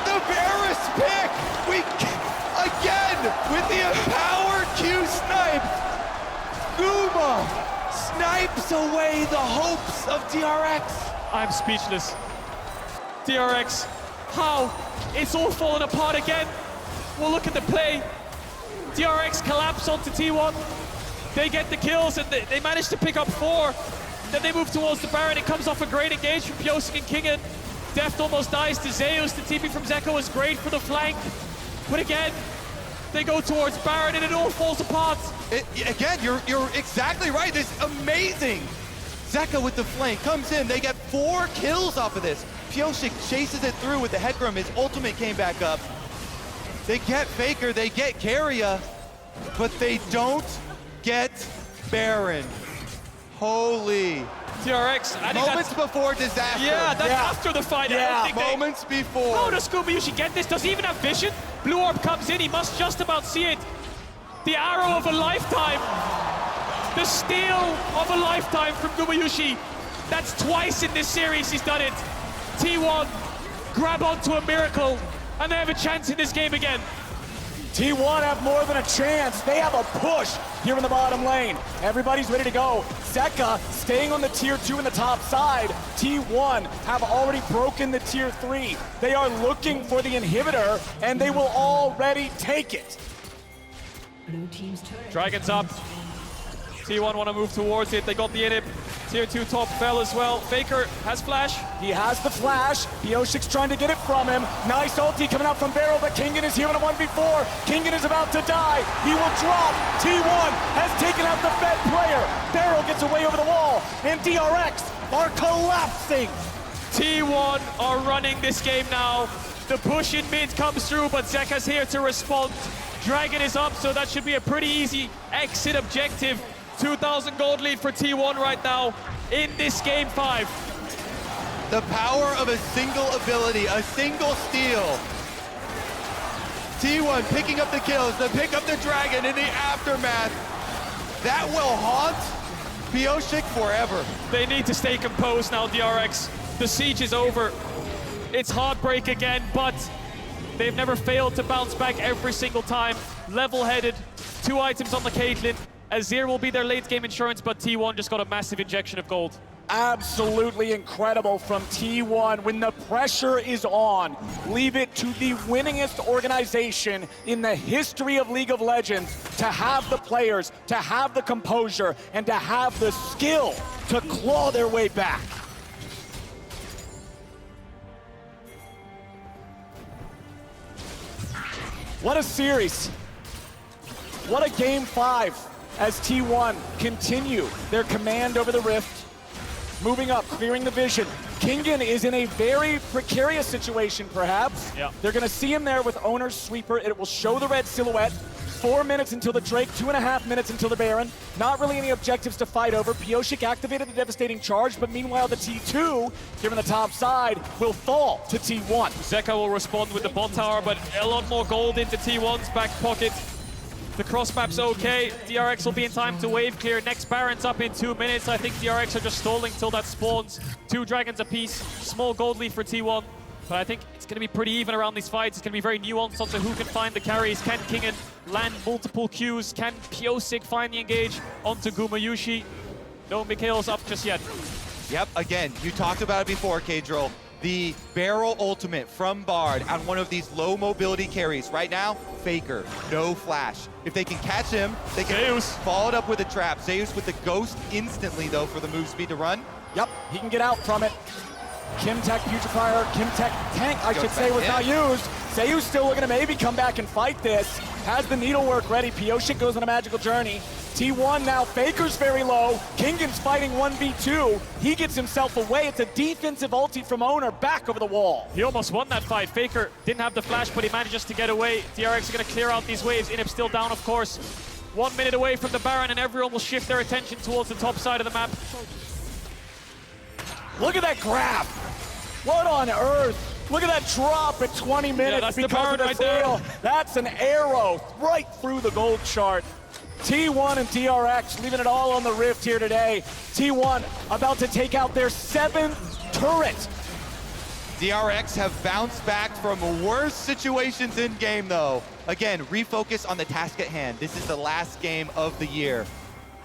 The Varus pick! Again, with the empowered Q snipe, Guma snipes away the hopes of DRX. I'm speechless. DRX, how? It's all falling apart again. Well, look at the play. DRX collapse onto T1. They get the kills and they manage to pick up 4. Then they move towards the Baron. It comes off a great engage from Pyosik and Kingan. Deft almost dies to Zeus. The TP from Zeka was great for the flank. But again, they go towards Baron and it all falls apart. Again, you're exactly right. This is amazing. Zeka with the flank comes in. They get 4 kills off of this. Pyosik chases it through with the Headgrim. His ultimate came back up. They get Faker, they get Keria, but they don't get Baron. Holy. DRX, I think Moments before disaster. Yeah, that's after the fight. I don't think moments before. Oh, does Gumayusi get this? Does he even have vision? Blue Orb comes in, he must just about see it. The arrow of a lifetime. The steal of a lifetime from Gumayusi. That's twice in this series he's done it. T1 grab onto a miracle, and they have a chance in this game again. T1 have more than a chance. They have a push here in the bottom lane. Everybody's ready to go. Zeka staying on the tier 2 in the top side. T1 have already broken the tier 3. They are looking for the inhibitor, and they will already take it. Blue team's turret. Dragons up. T1 want to move towards it. They got the inhib. Tier 2 top fell as well. Faker has flash. He has the flash. Piosik's trying to get it from him. Nice ulti coming out from Beryl, but Kingen is here in a 1v4. Kingen is about to die. He will drop. T1 has taken out the Fed player. Beryl gets away over the wall, and DRX are collapsing. T1 are running this game now. The push in mid comes through, but Zeka's here to respond. Dragon is up, so that should be a pretty easy exit objective. 2,000 gold lead for T1 right now in this game 5. The power of a single ability, a single steal. T1 picking up the kills, to pick up the dragon in the aftermath. That will haunt Pyosik forever. They need to stay composed now, DRX. The siege is over. It's heartbreak again, but they've never failed to bounce back every single time. Level-headed, 2 items on the Caitlyn. Azir will be their late-game insurance, but T1 just got a massive injection of gold. Absolutely incredible from T1. When the pressure is on, leave it to the winningest organization in the history of League of Legends to have the players, to have the composure, and to have the skill to claw their way back. What a series. What a game 5 as T1 continue their command over the Rift. Moving up, clearing the vision. Kingen is in a very precarious situation, perhaps. Yeah. They're gonna see him there with Owner's Sweeper. It will show the red silhouette. 4 minutes until the Drake, 2.5 minutes until the Baron. Not really any objectives to fight over. Pyosik activated the devastating charge, but meanwhile the T2, here on the top side, will fall to T1. Zeka will respond with the bot tower, but a lot more gold into T1's back pocket. The cross map's okay. DRX will be in time to wave clear. Next Baron's up in 2 minutes. I think DRX are just stalling till that spawns. 2 dragons apiece. Small gold lead for T1. But I think it's going to be pretty even around these fights. It's going to be very nuanced onto who can find the carries. Can Kingen land multiple Qs? Can Pyosik find the engage onto Gumayusi? No Mikhail's up just yet. Yep, again, you talked about it before, K-Drill. The barrel ultimate from Bard on one of these low mobility carries. Right now, Faker, no flash. If they can catch him, they can Zeus. follow it up with a trap. Zeus with the ghost instantly, though, for the move speed to run. Yep, he can get out from it. Kimtech Putrefier, Kimtech Tank, I should say, was back not in. used. Zeus still looking to maybe come back and fight this. Has the needlework ready. Pyosik goes on a magical journey. T1 now, Faker's very low. Kingen's fighting 1v2. He gets himself away. It's a defensive ulti from Owner back over the wall. He almost won that fight. Faker didn't have the flash, but he manages to get away. DRX are going to clear out these waves. Inhib still down, of course. 1 minute away from the Baron, and everyone will shift their attention towards the top side of the map. Look at that grab. What on earth? Look at that drop at 20 minutes that's the because Baron of the right there. sail. That's an arrow right through the gold chart. T1 and DRX leaving it all on the Rift here today. T1 about to take out their 7th turret. DRX have bounced back from worse situations in game, though. Again, refocus on the task at hand. This is the last game of the year.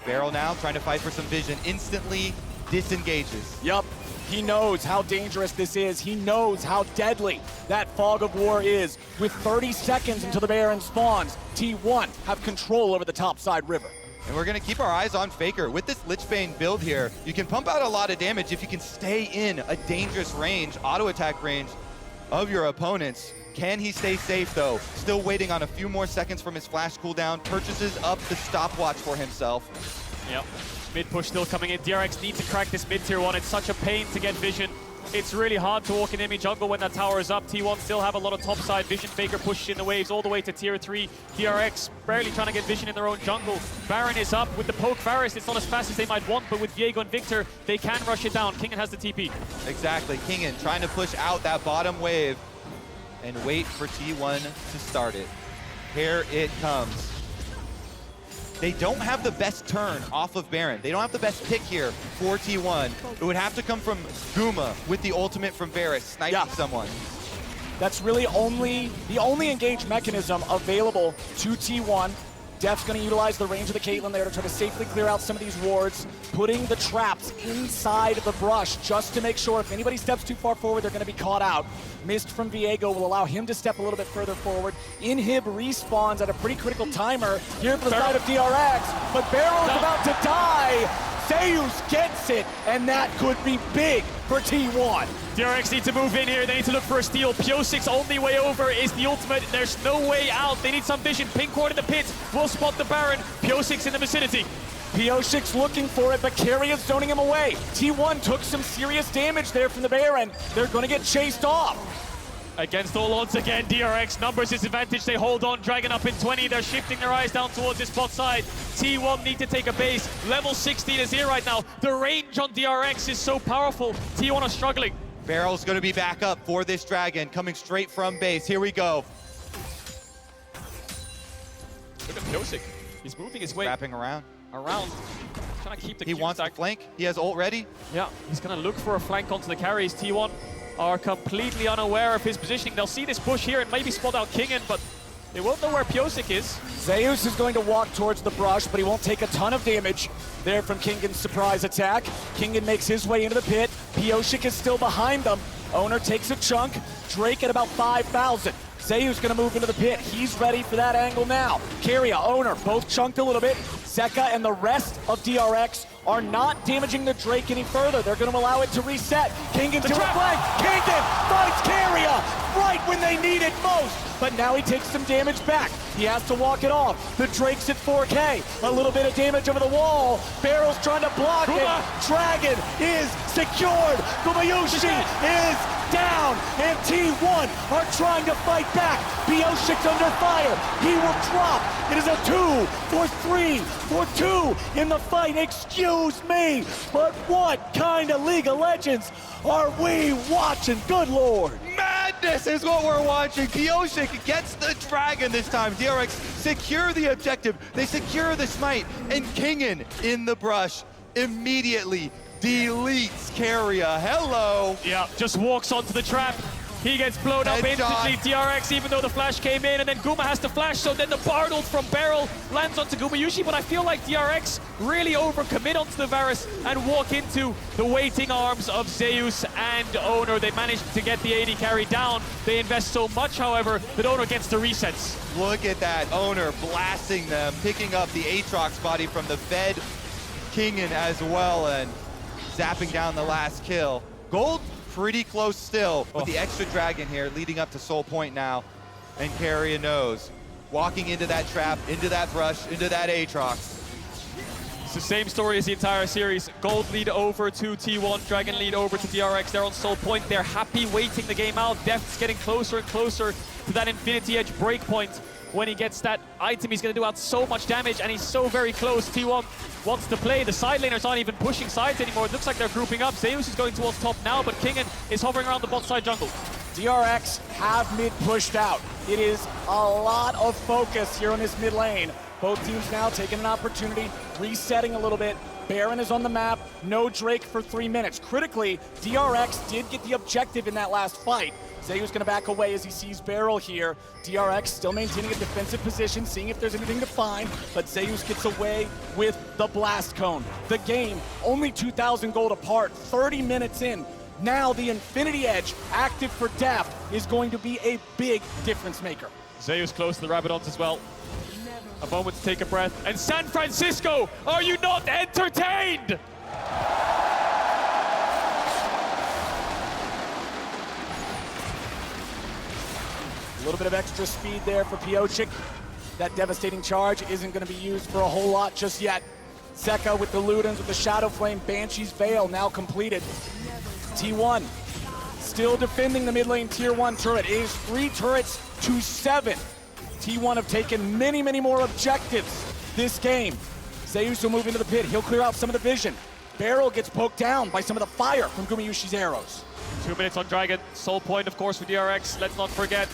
Beryl now trying to fight for some vision, instantly disengages. Yup, he knows how dangerous this is. He knows how deadly that fog of war is. With 30 seconds until the Baron spawns, T1 have control over the topside river. And we're gonna keep our eyes on Faker. With this Lich Bane build here, you can pump out a lot of damage if you can stay in a dangerous range, auto attack range of your opponents. Can he stay safe though? Still waiting on a few more seconds from his flash cooldown. Purchases up the stopwatch for himself. Yep. Mid push still coming in. DRX need to crack this mid tier 1. It's such a pain to get vision. It's really hard to walk in enemy jungle when that tower is up. T1 still have a lot of topside vision. Faker pushes in the waves all the way to tier 3. DRX barely trying to get vision in their own jungle. Baron is up with the poke Varus. It's not as fast as they might want, but with Viego and Victor, they can rush it down. Kingen has the TP. Exactly, Kingen trying to push out that bottom wave and wait for T1 to start it. Here it comes. They don't have the best turn off of Baron. They don't have the best pick here for T1. It would have to come from Guma with the ultimate from Varus, sniping someone. That's really the only engage mechanism available to T1. Def's going to utilize the range of the Caitlyn there to try to safely clear out some of these wards, putting the traps inside the brush just to make sure if anybody steps too far forward, they're going to be caught out. Mist from Viego will allow him to step a little bit further forward. Inhib respawns at a pretty critical timer here for the side of DRX, but Barrel's about to die. Zeus gets it, and that could be big for T1. DRX need to move in here. They need to look for a steal. Piosik's only way over is the ultimate. There's no way out. They need some vision. Pink ward in the pit will spot the Baron. Piosik's in the vicinity. Piosik's looking for it, but Keria is zoning him away. T1 took some serious damage there from the Baron. They're going to get chased off. Against all odds again, DRX numbers disadvantage. They hold on, Dragon up in 20. They're shifting their eyes down towards this bot side. T1 need to take a base. Level 16 is here right now. The range on DRX is so powerful. T1 are struggling. Barrel's gonna be back up for this Dragon, coming straight from base. Here we go. Look at Piosik. He's moving his way Wrapping around. Trying to keep the He wants to flank. He has ult ready. Yeah, he's going to look for a flank onto the carries. T1 are completely unaware of his positioning. They'll see this push here and maybe spot out Kingen, but they won't know where Piosik is. Zeus is going to walk towards the brush, but he won't take a ton of damage there from Kingen's surprise attack. Kingen makes his way into the pit. Piosik is still behind them. Owner takes a chunk. Drake at about 5,000. Zeus gonna move into the pit. He's ready for that angle now. Keria, Owner, both chunked a little bit. Zeka and the rest of DRX are not damaging the Drake any further. They're gonna allow it to reset. Kingen to a flank. Kingen finds Keria right when they need it most. But now he takes some damage back. He has to walk it off. The Drake's at 4K. A little bit of damage over the wall. Barrel's trying to block it. Dragon is secured. Gumayushi is down. And T1 are trying to fight back. Piosik's under fire. He will drop. It is a 2 for 3 for 2 in the fight. Excuse me, but what kind of League of Legends are we watching? Good Lord. Madness is what we're watching. Piosik gets the Dragon this time. DRX secure the objective. They secure the smite. And Kingen in the brush immediately deletes Keria. Hello. Yeah, just walks onto the trap. He gets blown up instantly, DRX, even though the flash came in, and then Guma has to flash, so then the Bard ult from Beryl lands onto Gumayushi, but I feel like DRX really overcommit onto the Varus and walk into the waiting arms of Zeus and Owner. They managed to get the AD carry down. They invest so much, however, that Owner gets the resets. Look at that. Owner blasting them, picking up the Aatrox body from the fed Kingen as well, and zapping down the last kill. Gold pretty close still with the extra Dragon here leading up to Soul Point now. And Keria knows. Walking into that trap, into that brush, into that Aatrox. It's the same story as the entire series. Gold lead over to T1, Dragon lead over to DRX. They're on Soul Point. They're happy waiting the game out. Deft's getting closer and closer to that Infinity Edge breakpoint. When he gets that item, he's going to do out so much damage, and he's so very close. T1 wants to play. The side laners aren't even pushing sides anymore. It looks like they're grouping up. Zeus is going towards top now, but Kingen is hovering around the bot side jungle. DRX have mid pushed out. It is a lot of focus here on this mid lane. Both teams now taking an opportunity, resetting a little bit. Baron is on the map, no Drake for 3 minutes. Critically, DRX did get the objective in that last fight. Zeus gonna back away as he sees Beryl here. DRX still maintaining a defensive position, seeing if there's anything to find, but Zeus gets away with the blast cone. The game, only 2,000 gold apart, 30 minutes in. Now the Infinity Edge, active for Deft, is going to be a big difference maker. Zeus close to the Rabadons as well. A moment to take a breath. And San Francisco, are you not entertained? A little bit of extra speed there for Pyosik. That devastating charge isn't going to be used for a whole lot just yet. Zeka with the Ludens, with the Shadow Flame, Banshee's Veil now completed. T1 still defending the mid lane tier 1 turret. It is 3 turrets to 7. T1 have taken many, many more objectives this game. Zeus will move into the pit. He'll clear out some of the vision. Beryl gets poked down by some of the fire from Gumayusi's arrows. 2 minutes on Dragon. Soul point, of course, for DRX. Let's not forget,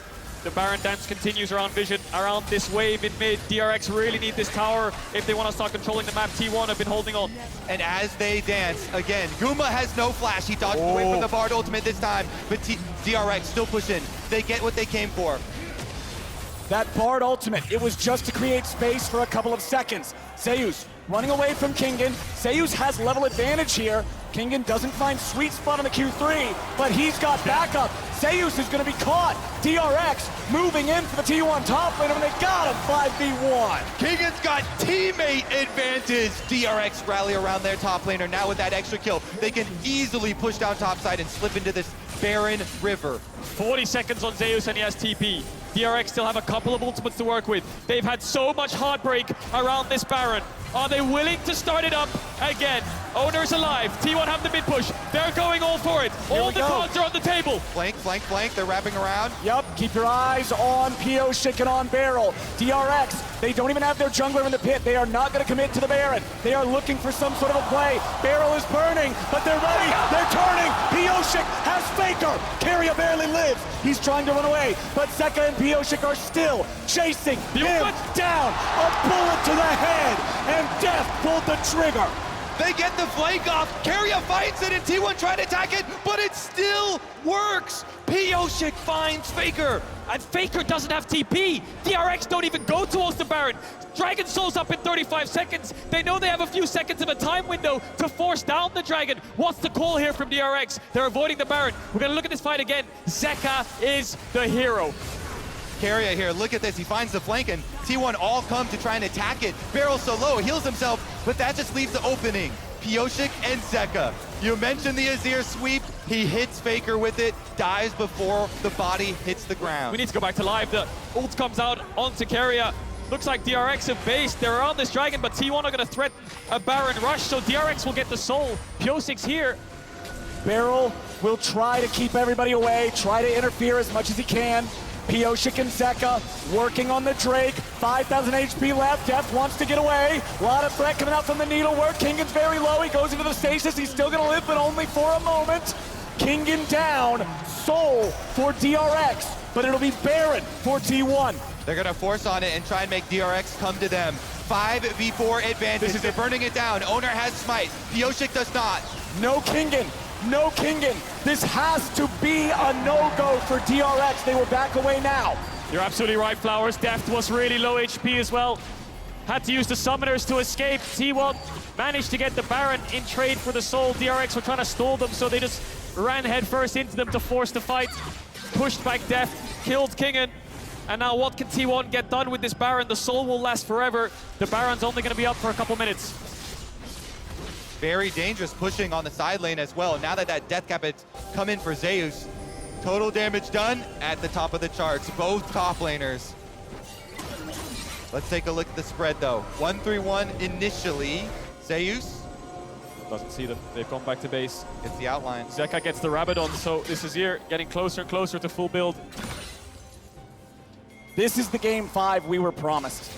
the Baron dance continues around Vision, around this wave in mid. DRX really need this tower if they want to start controlling the map. T1 have been holding on. And as they dance, again, Guma has no flash. He dodged away from the Bard ultimate this time, but DRX still push in. They get what they came for. That Bard ultimate, it was just to create space for a couple of seconds. Zeus running away from Kingen. Zeus has level advantage here. Kingen doesn't find sweet spot on the Q3, but he's got backup. Zeus is going to be caught. DRX moving in for the T1 top lane, and they got him 5v1. Kingen's got teammate advantage. DRX rally around their top laner. Now with that extra kill, they can easily push down topside and slip into this barren river. 40 seconds on Zeus and he has TP. DRX still have a couple of ultimates to work with. They've had so much heartbreak around this Baron. Are they willing to start it up again? Owner's alive. T1 have the mid push. They're going all for it. All the cards are on the table. Flank, flank, flank. They're wrapping around. Yup, keep your eyes on Pyosik and on Beryl. DRX, they don't even have their jungler in the pit. They are not going to commit to the Baron. They are looking for some sort of a play. Beryl is burning, but they're ready. They're turning. Pyosik has Faker. Keria barely lives. He's trying to run away, but Zeka and Pyosik are still chasing him down. A bullet to the head, and Death pulled the trigger. They get the flank off. Keria fights it, and T1 tried to attack it, but it still works. Pyosik finds Faker. And Faker doesn't have TP. DRX don't even go towards the Baron. Dragon Soul's up in 35 seconds. They know they have a few seconds of a time window to force down the Dragon. What's the call here from DRX? They're avoiding the Baron. We're going to look at this fight again. Zeka is the hero. Keria here, look at this. He finds the flank, and T1 all come to try and attack it. Beryl so low, heals himself, but that just leaves the opening. Pyosik and Zeka. You mentioned the Azir sweep. He hits Faker with it, dies before the body hits the ground. We need to go back to live. The ult comes out onto Keria. Looks like DRX have based. They're around this Dragon, but T1 are going to threaten a Baron rush, so DRX will get the soul. Pyosik's here. Beryl will try to keep everybody away, try to interfere as much as he can. Pyosik and Zeka working on the Drake. 5,000 HP left. Death wants to get away. A lot of threat coming out from the needlework. Kingen's very low. He goes into the stasis. He's still going to live, but only for a moment. Kingen down. Soul for DRX, but it'll be Baron for T1. They're going to force on it and try and make DRX come to them. 5v4 advantage. They're burning it down. Owner has smite. Pyosik does not. No Kingen. No Kingen. This has to be a no-go for DRX. They will back away now. You're absolutely right, Flowers. Deft was really low HP as well. Had to use the summoners to escape. T1 managed to get the Baron in trade for the soul. DRX were trying to stall them, so they just ran headfirst into them to force the fight. Pushed back Deft, killed Kingen. And now what can T1 get done with this Baron? The soul will last forever. The Baron's only going to be up for a couple minutes. Very dangerous pushing on the side lane as well. Now that death cap has come in for Zeus, total damage done at the top of the charts. Both top laners. Let's take a look at the spread though. 1-3-1 initially. Zeus Doesn't see them. They've gone back to base. gets the outline. Zeka gets the Rabadon, so this is here getting closer and closer to full build. This is the game 5 we were promised.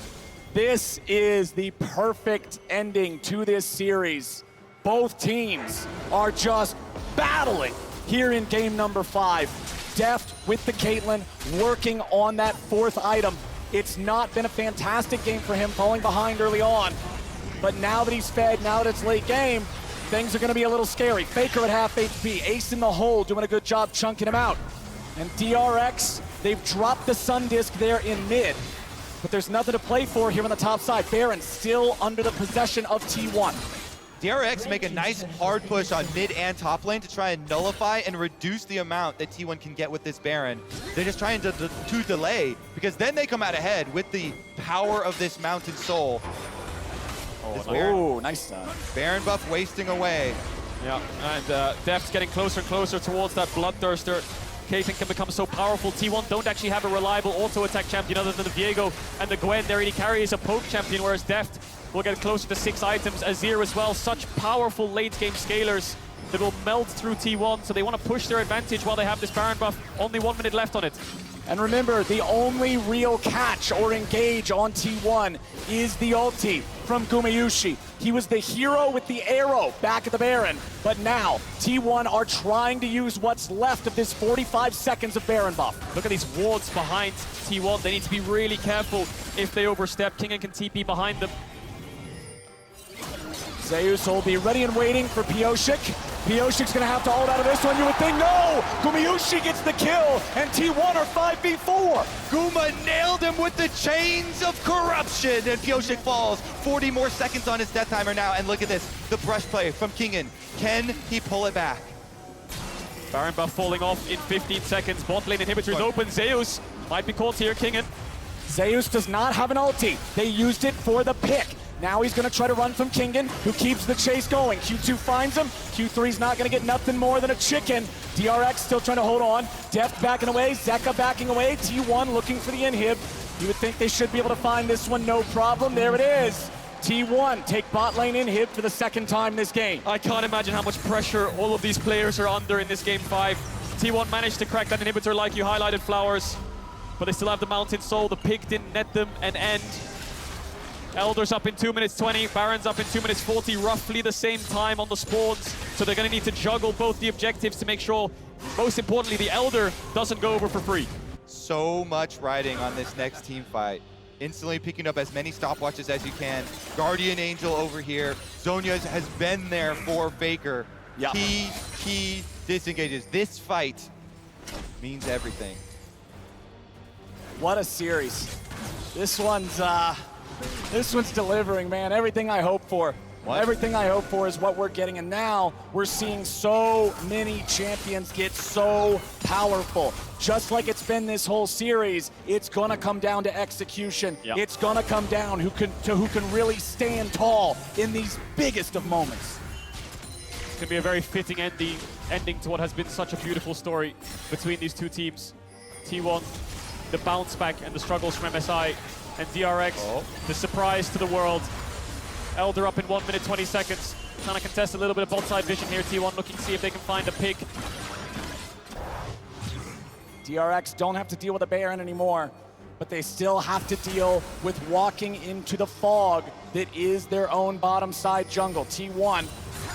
This is the perfect ending to this series. Both teams are just battling here in game number 5. Deft with the Caitlyn working on that 4th item. It's not been a fantastic game for him, falling behind early on. But now that he's fed, now that it's late game, things are going to be a little scary. Faker at half HP, Ace in the hole, doing a good job chunking him out. And DRX, they've dropped the Sun Disc there in mid. But there's nothing to play for here on the top side. Baron still under the possession of T1. DRX make a nice hard push on mid and top lane to try and nullify and reduce the amount that T1 can get with this Baron. They're just trying to delay, because then they come out ahead with the power of this Mountain Soul. Oh, nice. Baron buff wasting away. Yeah, and Deft's getting closer and closer towards that Bloodthirster. Caitlyn can become so powerful. T1 don't actually have a reliable auto-attack champion other than the Viego and the Gwen. Their AD carry is a poke champion, whereas Deft will get closer to 6 items. Azir as well, such powerful late-game scalers that will melt through T1, so they want to push their advantage while they have this Baron buff. Only 1 minute left on it. And remember, the only real catch or engage on T1 is the ulti from Gumayusi. He was the hero with the arrow back at the Baron, but now T1 are trying to use what's left of this 45 seconds of Baron buff. Look at these wards behind T1. They need to be really careful if they overstep. Kingen can TP behind them. Zeus will be ready and waiting for Pyosik. Pyosik's gonna have to ult out of this one, you would think. No! Gumayusi gets the kill, and T1 are 5v4. Guma nailed him with the chains of corruption, and Pyosik falls. 40 more seconds on his death timer now, and look at this, the brush play from Kingen. Can he pull it back? Baron buff falling off in 15 seconds. Bot lane inhibitors open. Zeus might be caught here, Kingen. Zeus does not have an ulti. They used it for the pick. Now he's gonna try to run from Kingen, who keeps the chase going. Q2 finds him. Q3's not gonna get nothing more than a chicken. DRX still trying to hold on. Deft backing away, Zeka backing away. T1 looking for the inhib. You would think they should be able to find this one, no problem. There it is. T1 take bot lane inhib for the second time this game. I can't imagine how much pressure all of these players are under in this game 5. T1 managed to crack that inhibitor like you highlighted, Flowers, but they still have the Mountain Soul. The pick didn't net them an end. Elder's up in 2 minutes 20, Baron's up in 2 minutes 40, roughly the same time on the spawns. So they're gonna need to juggle both the objectives to make sure, most importantly, the Elder doesn't go over for free. So much riding on this next team fight. Instantly picking up as many stopwatches as you can. Guardian Angel over here. Zhonya has been there for Faker. Yeah. He disengages. This fight means everything. What a series. This one's delivering, man. Everything I hope for. What? Everything I hope for is what we're getting, and now we're seeing so many champions get so powerful. Just like it's been this whole series, it's gonna come down to execution. Yep. It's gonna come down who can really stand tall in these biggest of moments. It's gonna be a very fitting ending to what has been such a beautiful story between these two teams. T1, the bounce back and the struggles from MSI, and DRX, the surprise to the world. Elder up in 1 minute 20 seconds. Trying to contest a little bit of bot side vision here. T1 looking to see if they can find a pick. DRX don't have to deal with a Baron anymore, but they still have to deal with walking into the fog that is their own bottom side jungle. T1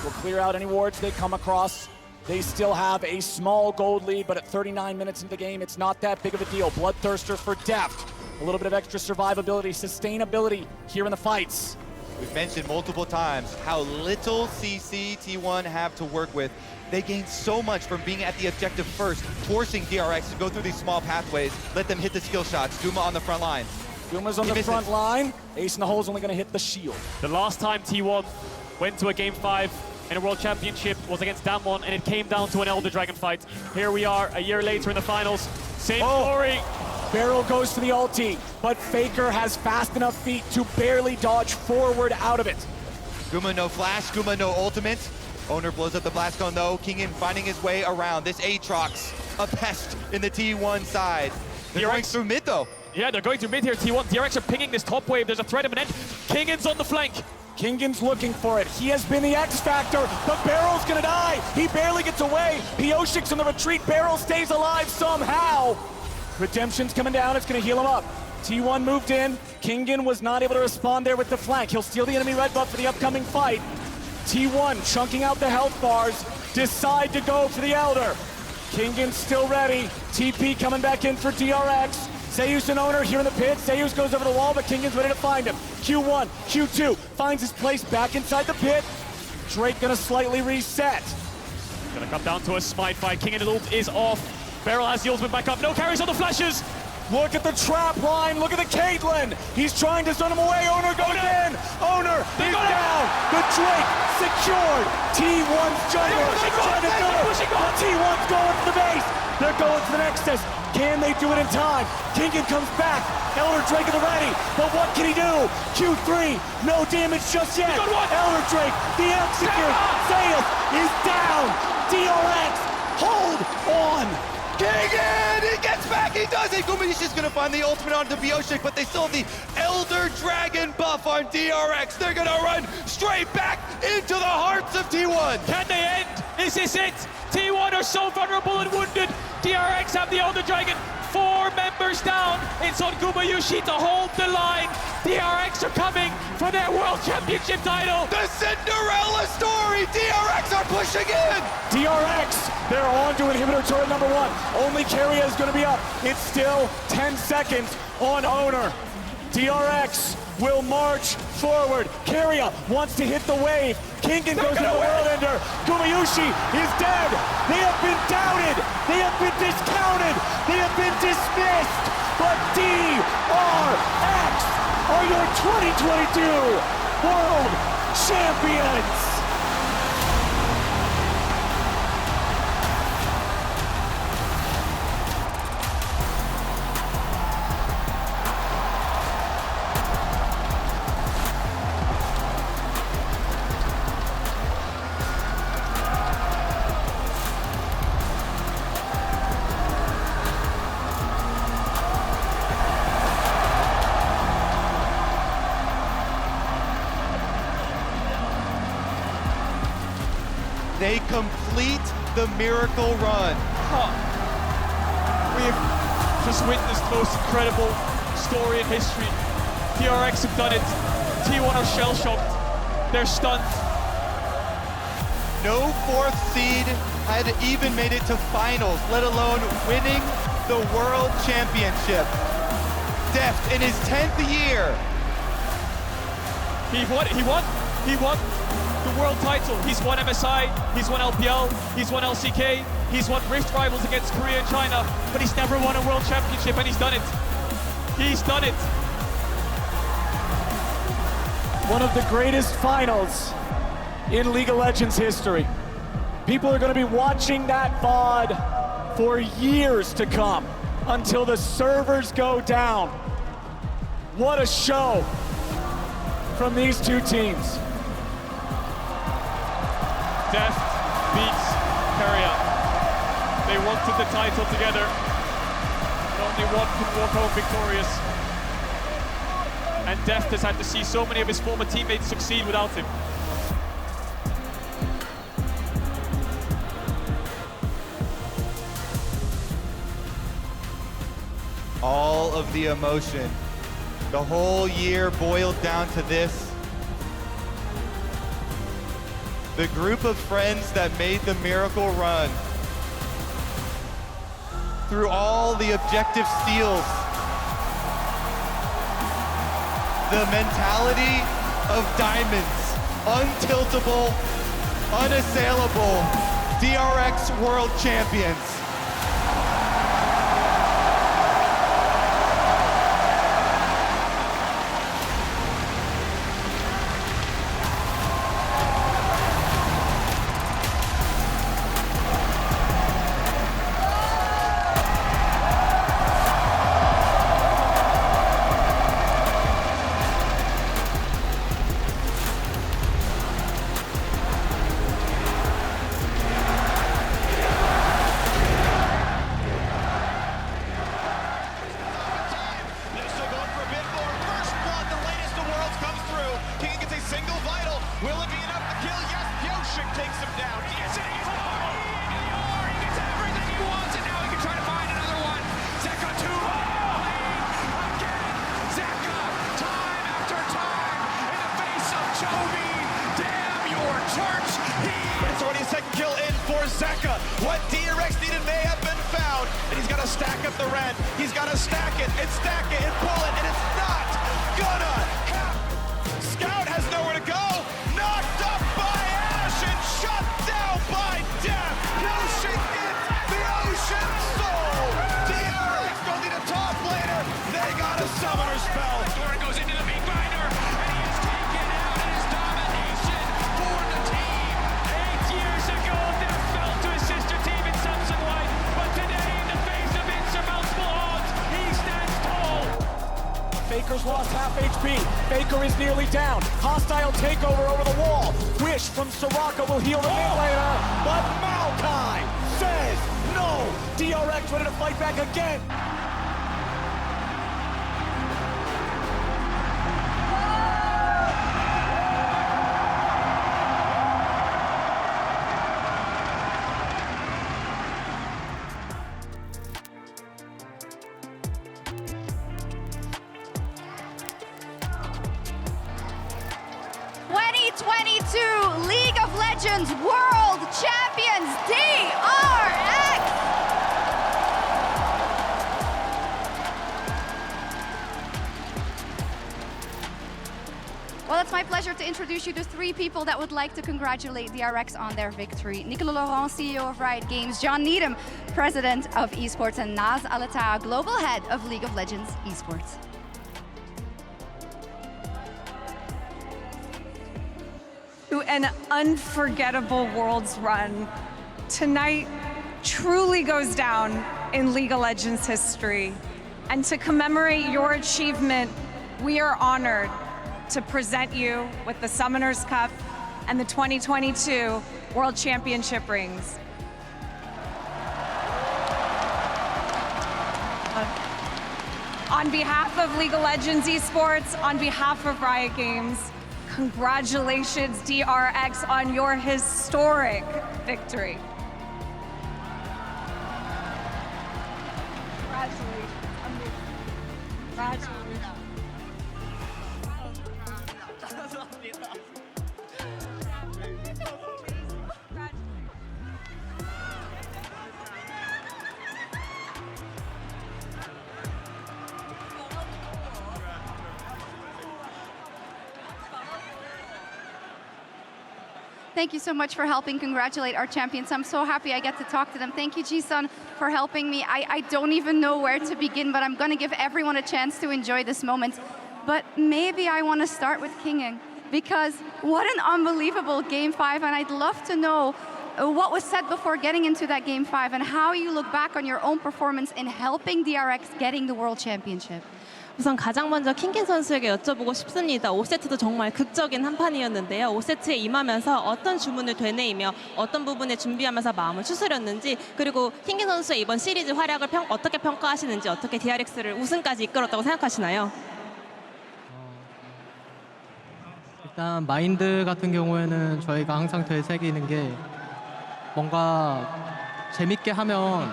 will clear out any wards they come across. They still have a small gold lead, but at 39 minutes into the game, it's not that big of a deal. Bloodthirster for Deft. A little bit of extra survivability, sustainability here in the fights. We've mentioned multiple times how little CC T1 have to work with. They gain so much from being at the objective first, forcing DRX to go through these small pathways, let them hit the skill shots. Guma on the front line. Guma's on the front line. Ace in the hole's only gonna hit the shield. The last time T1 went to a game 5 in a World Championship was against Damwon, and it came down to an Elder Dragon fight. Here we are a year later in the finals. Same story. Barrel goes to the ulti, but Faker has fast enough feet to barely dodge forward out of it. Guma no flash, Guma no ultimate. Owner blows up the blast cone though. Kingen finding his way around. This Aatrox, a pest in the T1 side. They're going through mid though. Yeah, they're going to mid here, T1. DRX are pinging this top wave. There's a threat of an end. Kingen's on the flank. Kingen's looking for it. He has been the X factor, but Barrel's gonna die. He barely gets away. Pyosik's in the retreat. Barrel stays alive somehow. Redemption's coming down. It's gonna heal him up. T1 moved in. Kingen was not able to respond there with the flank. He'll steal the enemy red buff for the upcoming fight. T1 chunking out the health bars. Decide to go for the Elder. Kingen's still ready. TP coming back in for DRX. Zeus and Owner here in the pit. Zeus goes over the wall, but Kingen's ready to find him. Q1, Q2 finds his place back inside the pit. Drake gonna slightly reset. Gonna come down to a smite fight. Kingen ult is off. Beryl has the ultimate back up. No carries on the flashes. Look at the trap line. Look at the Caitlyn. He's trying to send him away. Owner goes in. Owner is down. The Drake secured. T1's jungler trying to go. T1's going for the base. They're going for the Nexus. Can they do it in time? Kingan comes back. Elder Drake at the ready. But what can he do? Q3. No damage just yet. Elder Drake, the execute. Zeus is down. DRX, hold on. Kingan, he gets back, he does it! Gumayusi's gonna find the ultimate onto Bioshik, but they still have the Elder Dragon buff on DRX. They're gonna run straight back into the hearts of T1. Can they end? Is this it? T1 are so vulnerable and wounded. DRX have the Elder Dragon. 4 members down. It's on Gumayusi to hold the line. DRX are coming for their World Championship title. The Cinderella story! DRX are pushing in! DRX, they're on to inhibitor turret number 1. Only Keria is going to be up. It's still 10 seconds on Owner. DRX will march forward. Keria wants to hit the wave. Kingan goes to the World Ender. Gumayusi is dead. They have been doubted. They have been discounted. They have been dismissed. But DRX are your 2022 World Champions. They complete the miracle run. We have just witnessed the most incredible story in history. DRX have done it. T1 are shell-shocked. They're stunned. No 4th seed had even made it to finals, let alone winning the World Championship. Deft in his 10th year. He won the world title. He's won MSI, he's won LPL, he's won LCK, he's won Rift Rivals against Korea and China, but he's never won a world championship, and he's done it. He's done it. One of the greatest finals in League of Legends history. People are going to be watching that VOD for years to come until the servers go down. What a show from these two teams. Deft beats Keria. They wanted the title together, but only one could walk home victorious. And Deft has had to see so many of his former teammates succeed without him. All of the emotion. The whole year boiled down to this. The group of friends that made the miracle run through all the objective steals. The mentality of diamonds, untiltable, unassailable, DRX World Champions. Zeka. What DRX needed may have been found, and he's got to stack up the rent. He's got to stack it and stack it and pull it, and it's not gonna happen. Scout has nowhere to go. Knocked up by Ash and shut down by Death. Yoshi it, the Ocean Soul. DRX don't need a top lane. lost half HP. Faker is nearly down. Hostile takeover over the wall. Wish from Soraka will heal the mid laner, but Maokai says no. DRX ready to fight back again. League of Legends World Champions DRX! Well, it's my pleasure to introduce you to three people that would like to congratulate DRX on their victory. Nicolas Laurent, CEO of Riot Games, John Needham, President of Esports, and Naz Alataa, Global Head of League of Legends Esports. An unforgettable Worlds run. Tonight truly goes down in League of Legends history. And to commemorate your achievement, we are honored to present you with the Summoners Cup and the 2022 World Championship rings. On behalf of League of Legends Esports, on behalf of Riot Games, congratulations, DRX, on your historic victory. Congratulations. Congratulations. Thank you so much for helping congratulate our champions. I'm so happy I get to talk to them. Thank you, Ji-sun, for helping me. I don't even know where to begin, but I'm going to give everyone a chance to enjoy this moment. But maybe I want to start with Kinging, because what an unbelievable Game 5, and I'd love to know what was said before getting into that Game 5 and how you look back on your own performance in helping DRX getting the World Championship. 우선 가장 먼저 킹겐 선수에게 여쭤보고 싶습니다. 5세트도 정말 극적인 한 판이었는데요. 5세트에 임하면서 어떤 주문을 되뇌이며 어떤 부분에 준비하면서 마음을 추스렸는지, 그리고 킹겐 선수의 이번 시리즈 활약을 어떻게 평가하시는지, 어떻게 DRX를 우승까지 이끌었다고 생각하시나요? 일단 마인드 같은 경우에는 저희가 항상 되새기는 게 뭔가 재밌게 하면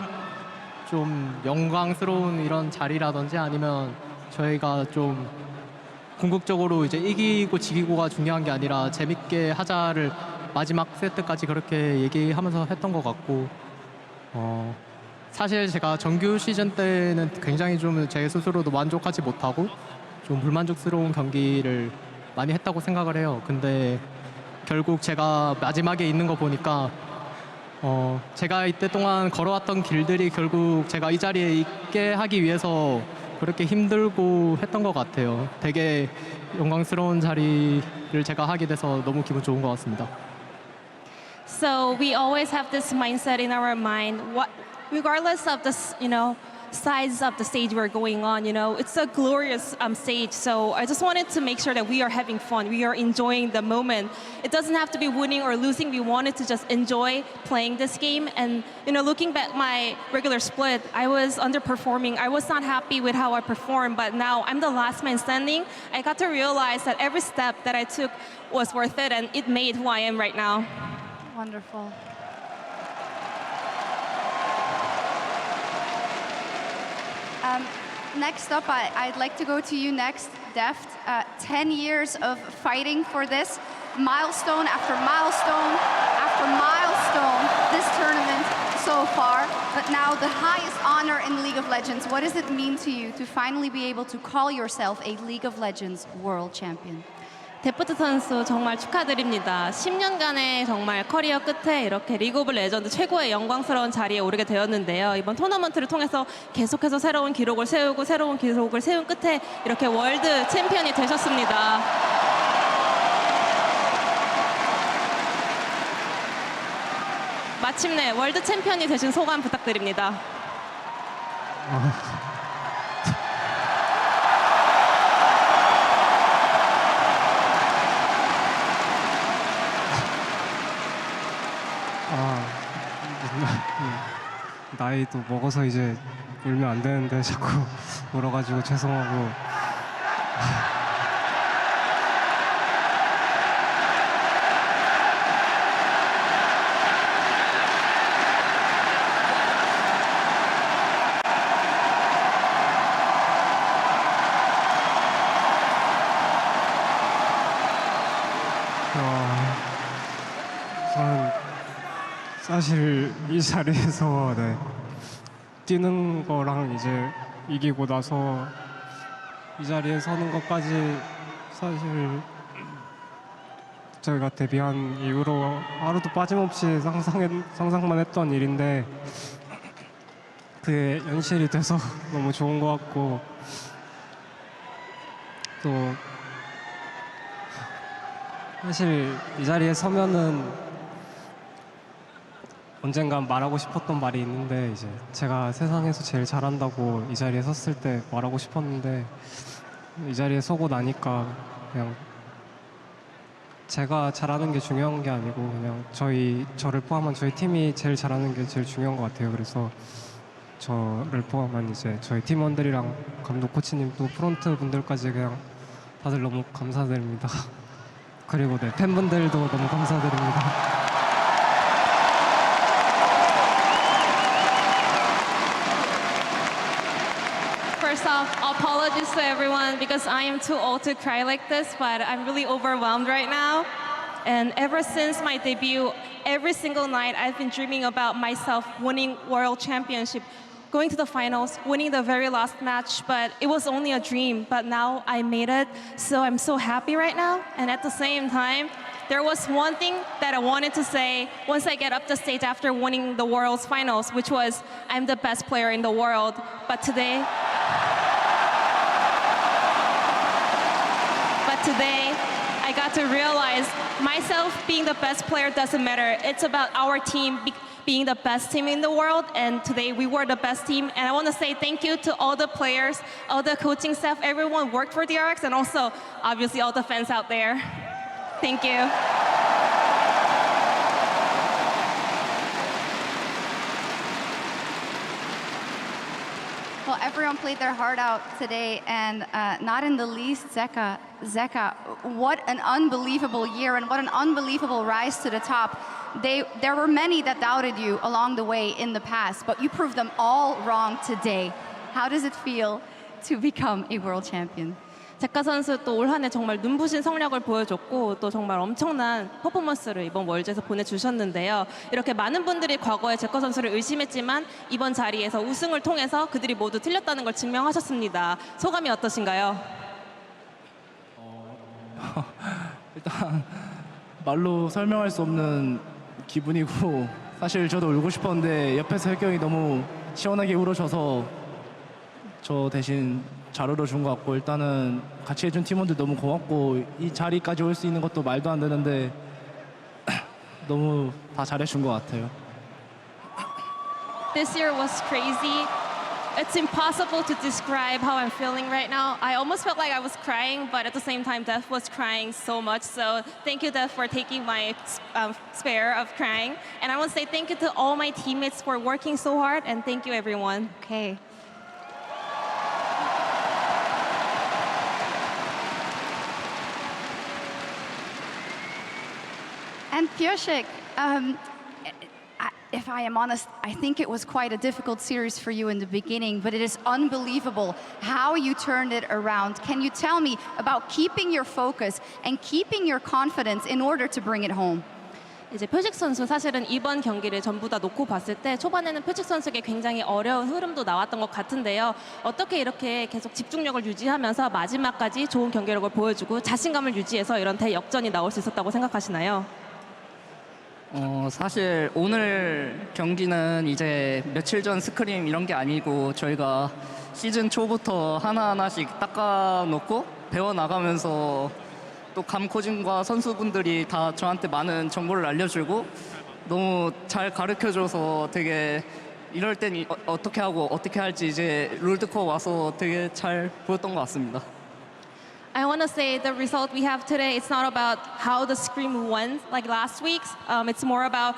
좀 영광스러운 이런 자리라든지 아니면 저희가 좀 궁극적으로 이제 이기고 지기고가 중요한 게 아니라 재밌게 하자를 마지막 세트까지 그렇게 얘기하면서 했던 것 같고, 사실 제가 정규 시즌 때는 굉장히 좀 제 스스로도 만족하지 못하고 좀 불만족스러운 경기를 많이 했다고 생각을 해요. 근데 결국 제가 마지막에 있는 거 보니까 제가 이때 동안 걸어왔던 길들이 결국 제가 이 자리에 있게 하기 위해서 그렇게 힘들고 했던 것 같아요. 되게 영광스러운 자리를 제가 하게 돼서 너무 기분 좋은 것 같습니다. So we always have this mindset in our mind, regardless of this, size of the stage we're going on, it's a glorious stage. So I just wanted to make sure that we are having fun, we are enjoying the moment. It doesn't have to be winning or losing. We wanted to just enjoy playing this game. And looking back my regular split, I was underperforming. I was not happy with how I performed, but now I'm the last man standing. I got to realize that every step that I took was worth it, and it made who I am right now. Wonderful. Next up, I'd like to go to you next, Deft. 10 years of fighting for this, milestone after milestone after milestone, this tournament so far, but now the highest honor in League of Legends. What does it mean to you to finally be able to call yourself a League of Legends world champion? 데프트 선수 정말 축하드립니다. 10년간의 정말 커리어 끝에 이렇게 리그 오브 레전드 최고의 영광스러운 자리에 오르게 되었는데요. 이번 토너먼트를 통해서 계속해서 새로운 기록을 세우고 새로운 기록을 세운 끝에 이렇게 월드 챔피언이 되셨습니다. 마침내 월드 챔피언이 되신 소감 부탁드립니다. 나이도 먹어서 이제 울면 안 되는데 자꾸 울어가지고 죄송하고. 저는 사실 이 자리에서 뛰는 거랑 이제 이기고 나서 이 자리에 서는 것까지 사실 저희가 데뷔한 이후로 하루도 빠짐없이 상상만 했던 일인데 그게 현실이 돼서 너무 좋은 것 같고 또 사실 이 자리에 서면은 언젠간 말하고 싶었던 말이 있는데 이제 제가 세상에서 제일 잘한다고 이 자리에 섰을 때 말하고 싶었는데 이 자리에 서고 나니까 그냥 제가 잘하는 게 중요한 게 아니고 그냥 저를 포함한 저희 팀이 제일 잘하는 게 제일 중요한 것 같아요. 그래서 저를 포함한 이제 저희 팀원들이랑 감독 코치님 또 프론트 분들까지 그냥 다들 너무 감사드립니다. 그리고 팬분들도 너무 감사드립니다. First off, apologies to everyone because I am too old to cry like this, but I'm really overwhelmed right now. And ever since my debut, every single night I've been dreaming about myself winning World Championship, going to the finals, winning the very last match, but it was only a dream. But now I made it, so I'm so happy right now. And at the same time, there was one thing that I wanted to say once I get up the stage after winning the World's finals, which was I'm the best player in the world. But today, I got to realize myself being the best player doesn't matter. It's about our team being the best team in the world, and today we were the best team. And I want to say thank you to all the players, all the coaching staff, everyone worked for DRX, and also obviously all the fans out there. Thank you. Well, everyone played their heart out today, and not in the least Zeka. Zeka, what an unbelievable year and what an unbelievable rise to the top. There were many that doubted you along the way in the past, but you proved them all wrong today. How does it feel to become a world champion? 제카 선수 또 올 한 해 정말 눈부신 성력을 보여줬고 또 정말 엄청난 퍼포먼스를 이번 월드에서 보내주셨는데요. 이렇게 많은 분들이 과거에 제카 선수를 의심했지만 이번 자리에서 우승을 통해서 그들이 모두 틀렸다는 걸 증명하셨습니다. 소감이 어떠신가요? 일단 말로 설명할 수 없는 기분이고 사실 저도 울고 싶었는데 옆에서 혜경이 너무 시원하게 울어줘서 저 대신 잘 울어준 것 같고 일단은 같이 해준 팀원들 너무 고맙고 이 자리까지 올 수 있는 것도 말도 안 되는데 너무 다 잘해준 것 같아요. This year was crazy. It's impossible to describe how I'm feeling right now. I almost felt like I was crying, but at the same time, Dev was crying so much. So thank you, Dev, for taking my spare of crying. And I want to say thank you to all my teammates for working so hard, and thank you, everyone. Okay. And Piotrek, if I am honest, I think it was quite a difficult series for you in the beginning, but it is unbelievable how you turned it around. Can you tell me about keeping your focus and keeping your confidence in order to bring it home? 이제 표식 선수 사실은 이번 경기를 전부 다 놓고 봤을 때 초반에는 표식 선수에게 굉장히 어려운 흐름도 나왔던 것 같은데요. 어떻게 이렇게 계속 집중력을 유지하면서 마지막까지 좋은 경기력을 보여주고 자신감을 유지해서 이런 대역전이 나올 수 있었다고 생각하시나요? 사실 오늘 경기는 이제 며칠 전 스크림 이런 게 아니고 저희가 시즌 초부터 하나하나씩 닦아놓고 배워나가면서 또 감코진과 선수분들이 다 저한테 많은 정보를 알려주고 너무 잘 가르쳐줘서 되게 이럴 땐 어떻게 하고 어떻게 할지 이제 롤드컵 와서 되게 잘 보였던 것 같습니다. I want to say the result we have today, it's not about how the Scream won like last week's. It's more about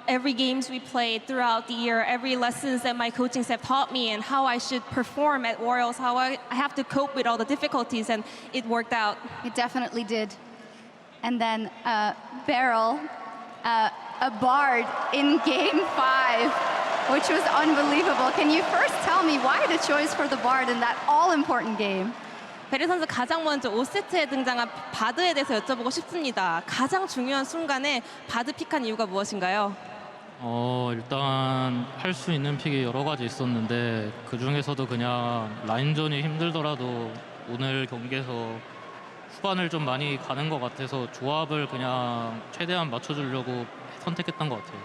every games we played throughout the year, every lessons that my coaching staff taught me and how I should perform at Orioles, how I have to cope with all the difficulties, and it worked out. It definitely did. And then Beryl, a Bard in Game 5, which was unbelievable. Can you first tell me why the choice for the Bard in that all-important game? 베릴 선수 가장 먼저 5세트에 등장한 바드에 대해서 여쭤보고 싶습니다. 가장 중요한 순간에 바드 픽한 이유가 무엇인가요? 일단 할 수 있는 픽이 여러 가지 있었는데 그 중에서도 그냥 라인전이 힘들더라도 오늘 경기에서 후반을 좀 많이 가는 것 같아서 조합을 그냥 최대한 맞춰주려고 선택했던 것 같아요.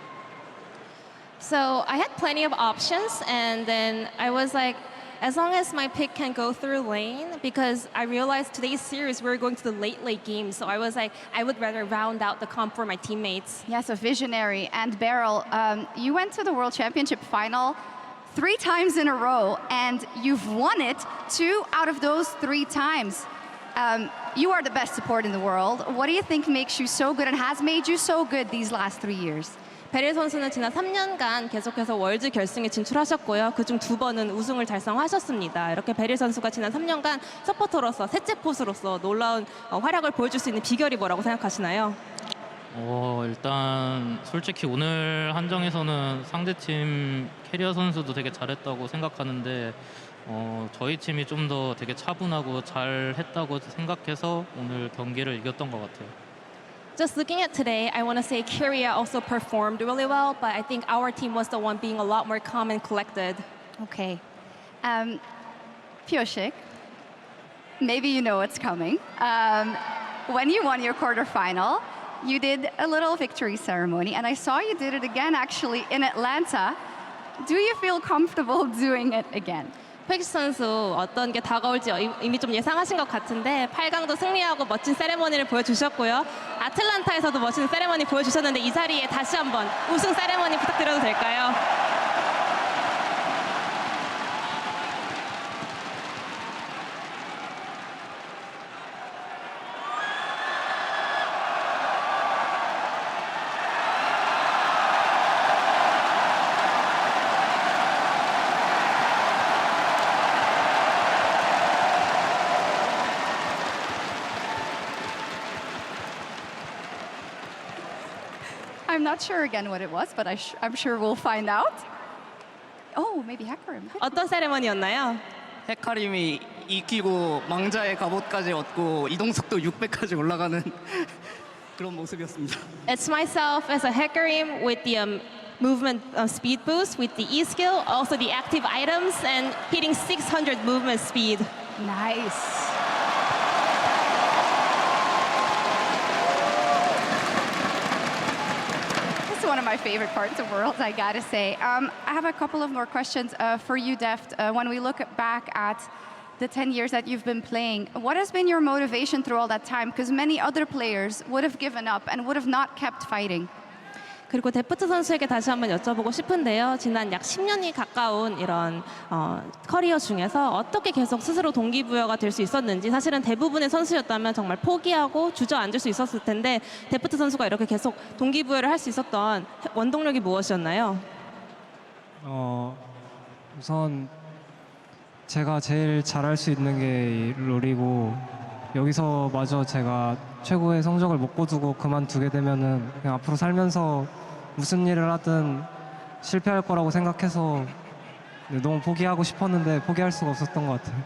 So I had plenty of options, and then I was like, as long as my pick can go through lane, because I realized today's series we're going to the late game, so I was like, I would rather round out the comp for my teammates. Yes, a visionary. And Beryl, you went to the World Championship final 3 times in a row, and you've won it 2 out of those 3 times. You are the best support in the world. What do you think makes you so good and has made you so good these last 3 years? 베릴 선수는 지난 3년간 계속해서 월드 결승에 진출하셨고요. 그중 2번은 우승을 달성하셨습니다. 이렇게 베릴 선수가 지난 3년간 서포터로서 셋째 포수로서 놀라운 활약을 보여줄 수 있는 비결이 뭐라고 생각하시나요? 일단 솔직히 오늘 한정에서는 상대팀 캐리어 선수도 되게 잘했다고 생각하는데 저희 팀이 좀 더 되게 차분하고 잘했다고 생각해서 오늘 경기를 이겼던 것 같아요. Just looking at today, I want to say Kyria also performed really well, but I think our team was the one being a lot more calm and collected. Okay. Pioshik, maybe you know what's coming. When you won your quarterfinal, you did a little victory ceremony, and I saw you did it again actually in Atlanta. Do you feel comfortable doing it again? 팩시 선수 어떤 게 다가올지 이미 좀 예상하신 것 같은데 8강도 승리하고 멋진 세레머니를 보여주셨고요. 아틀란타에서도 멋진 세레머니 보여주셨는데 이 자리에 다시 한번 우승 세레머니 부탁드려도 될까요? I'm not sure again what it was, but I'm sure we'll find out. Oh, maybe Hecarim. 어떤 세레머니였나요? 헤카림이 이기고 망자의 갑옷까지 얻고 이동 속도 600까지 올라가는 그런 모습이었습니다. It's myself as a Hecarim with the movement speed boost with the E skill, also the active items, and hitting 600 movement speed. Nice. One of my favorite parts of Worlds, I gotta say. I have a couple of more questions for you, Deft. When we look back at the 10 years that you've been playing, what has been your motivation through all that time? Because many other players would have given up and would have not kept fighting. 그리고 데프트 선수에게 다시 한번 여쭤보고 싶은데요. 지난 약 10년이 가까운 이런 커리어 중에서 어떻게 계속 스스로 동기부여가 될 수 있었는지, 사실은 대부분의 선수였다면 정말 포기하고 주저앉을 수 있었을 텐데 데프트 선수가 이렇게 계속 동기부여를 할 수 있었던 원동력이 무엇이었나요? 우선 제가 제일 잘할 수 있는 게 롤이고 여기서 마저 제가 최고의 성적을 못 거두고 그만두게 되면은 그냥 앞으로 살면서 무슨 일을 하든 실패할 거라고 생각해서 너무 포기하고 싶었는데 포기할 수가 없었던 것 같아요.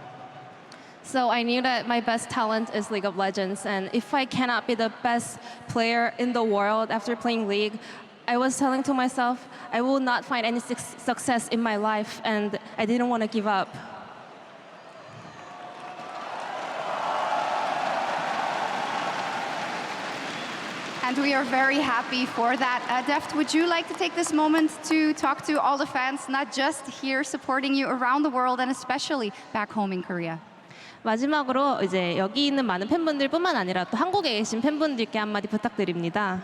So I knew that my best talent is League of Legends, and if I cannot be the best player in the world after playing League, I was telling to myself I will not find any success in my life, and I didn't want to give up. And we are very happy for that. Deft, would you like to take this moment to talk to all the fans, not just here supporting you around the world and especially back home in Korea? 마지막으로 이제 여기 있는 많은 팬분들뿐만 아니라 또 한국에 계신 팬분들께 한마디 부탁드립니다.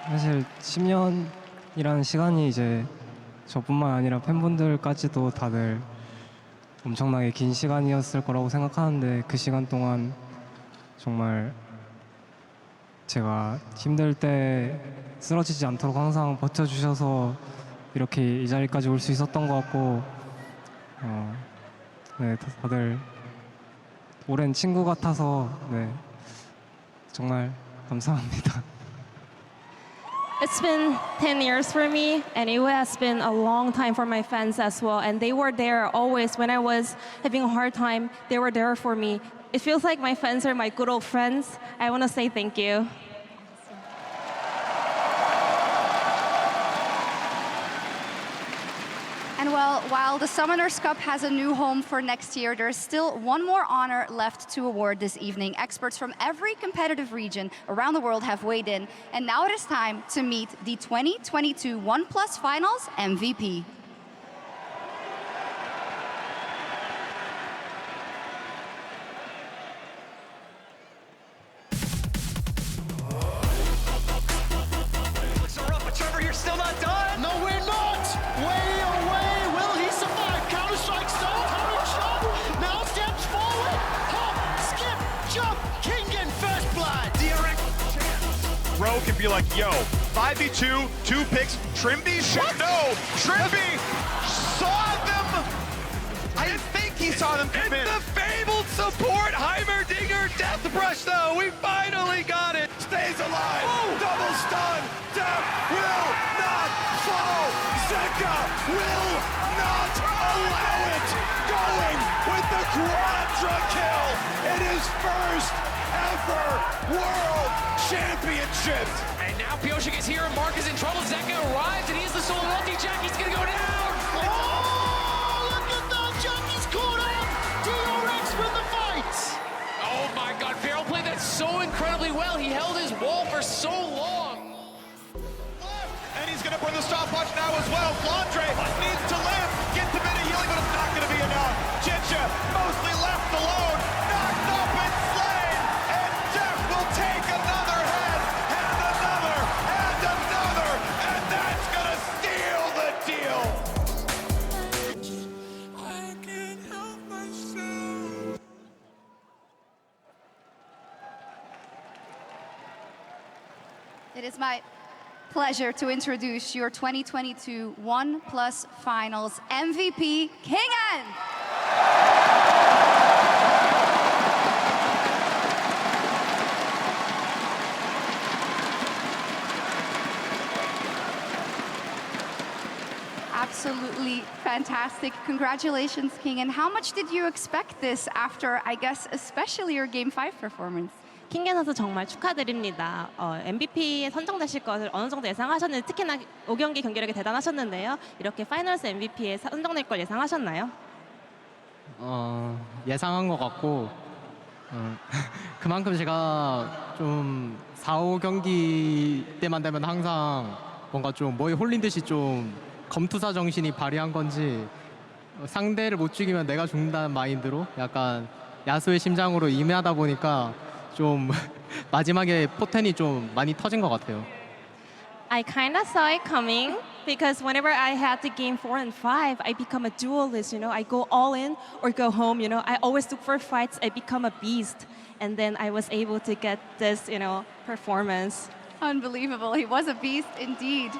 사실 10년이라는 시간이 이제 저뿐만 아니라 팬분들까지도 다들 엄청나게 긴 시간이었을 거라고 생각하는데 그 시간 동안 정말 제가 힘들 때 쓰러지지 않도록 항상 버텨주셔서 이렇게 이 자리까지 올 수 있었던 것 같고 네, 다들 오랜 친구 같아서 네, 정말 감사합니다. It's been 10 years for me, and it has been a long time for my fans as well. And they were there always when I was having a hard time. They were there for me. It feels like my fans are my good old friends. I want to say thank you. And well, while the Summoners Cup has a new home for next year, there's still one more honor left to award this evening. Experts from every competitive region around the world have weighed in, and now it is time to meet the 2022 OnePlus Finals MVP. Looks so rough, but Trevor, you're still not done. No, we're not. Way away. Will he survive? Counter strike stone. Counter jump. Now steps forward. Hop, skip, jump. Kingen first blood. DRX. Rowe can be like, yo, 5v2, 2 picks. Trimby should know. Trimby saw them. I think he saw them come in. The fabled support Heimerdinger Death Brush, though. We finally got it. Stays alive. Double stun. Death will not fall. Zeka will not allow it. Going with the quadra kill in his first ever World Championship. And now Pioshik is here and Mark is in trouble. Zeka arrives and he has the solo multi-jack. He's gonna go down. Oh, look at that. Jackie's caught up. DRX with the fight. Oh my God, Farrell played that so incredibly well. He held his wall for so long. And he's gonna burn the stopwatch now as well. Flandre needs to live, get the bit of healing, but it's not gonna be enough. Chicha mostly left alone, knocked up and slain, and Jeff will take another head, and another, and another, and that's gonna steal the deal. I can't help myself. It is my pleasure to introduce your 2022 OnePlus Finals MVP, Kingen! Absolutely fantastic. Congratulations, Kingen. How much did you expect this after, I guess, especially your Game 5 performance? 킹겐 선수 정말 축하드립니다. MVP에 선정되실 것을 어느 정도 예상하셨는지, 특히나 5경기 경기력이 대단하셨는데요. 이렇게 파이널스 MVP에 선정될 걸 예상하셨나요? 예상한 것 같고 그만큼 제가 좀 4, 5경기 때만 되면 항상 뭔가 좀 뭐에 홀린 듯이 좀 검투사 정신이 발휘한 건지 상대를 못 죽이면 내가 죽는다는 마인드로 약간 야수의 심장으로 임하다 보니까 좀 마지막에 포텐이 좀 많이 터진 것 같아요. I kind of saw it coming because whenever I had the game 4 and 5, I become a duelist, you know. I go all in or go home, you know. I always look for fights. I become a beast. And then I was able to get this, you know, performance. Unbelievable. He was a beast indeed.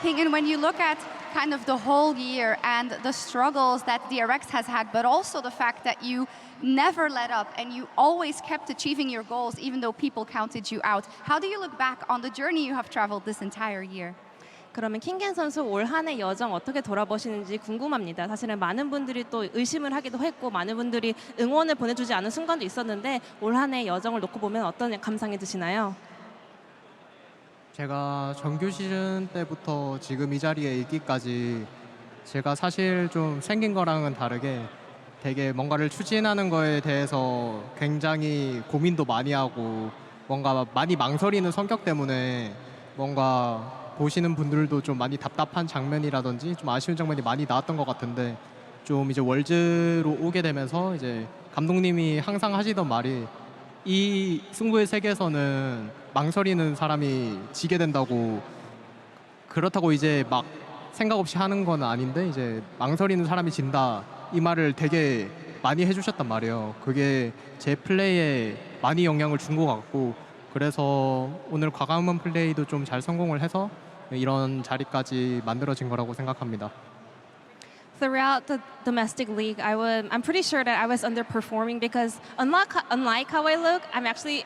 Kingen, when you look at kind of the whole year and the struggles that DRX has had, but also the fact that you never let up and you always kept achieving your goals even though people counted you out. How do you look back on the journey you have traveled this entire year? 그러면 킹겐 선수 올 한 해 여정 어떻게 돌아보시는지 궁금합니다. 사실은 많은 분들이 또 의심을 하기도 했고 많은 분들이 응원을 보내주지 않은 순간도 있었는데 올 한 해 여정을 놓고 보면 어떤 감상이 드시나요? 제가 정규 시즌 때부터 지금 이 자리에 있기까지 제가 사실 좀 생긴 거랑은 다르게 되게 뭔가를 추진하는 거에 대해서 굉장히 고민도 많이 하고 뭔가 많이 망설이는 성격 때문에 뭔가 보시는 분들도 좀 많이 답답한 장면이라든지 좀 아쉬운 장면이 많이 나왔던 것 같은데 좀 이제 월즈로 오게 되면서 이제 감독님이 항상 하시던 말이 이 승부의 세계에서는 망설이는 사람이 지게 된다고, 그렇다고 이제 막 생각 없이 하는 건 아닌데 이제 망설이는 사람이 진다 이 말을 되게 많이 해주셨단 말이에요. 그게 제 플레이에 많이 영향을 준 것 같고 그래서 오늘 과감한 플레이도 좀 잘 성공을 해서 이런 자리까지 만들어진 거라고 생각합니다. Throughout the domestic league, I'm pretty sure that I was underperforming because unlike how I look, I actually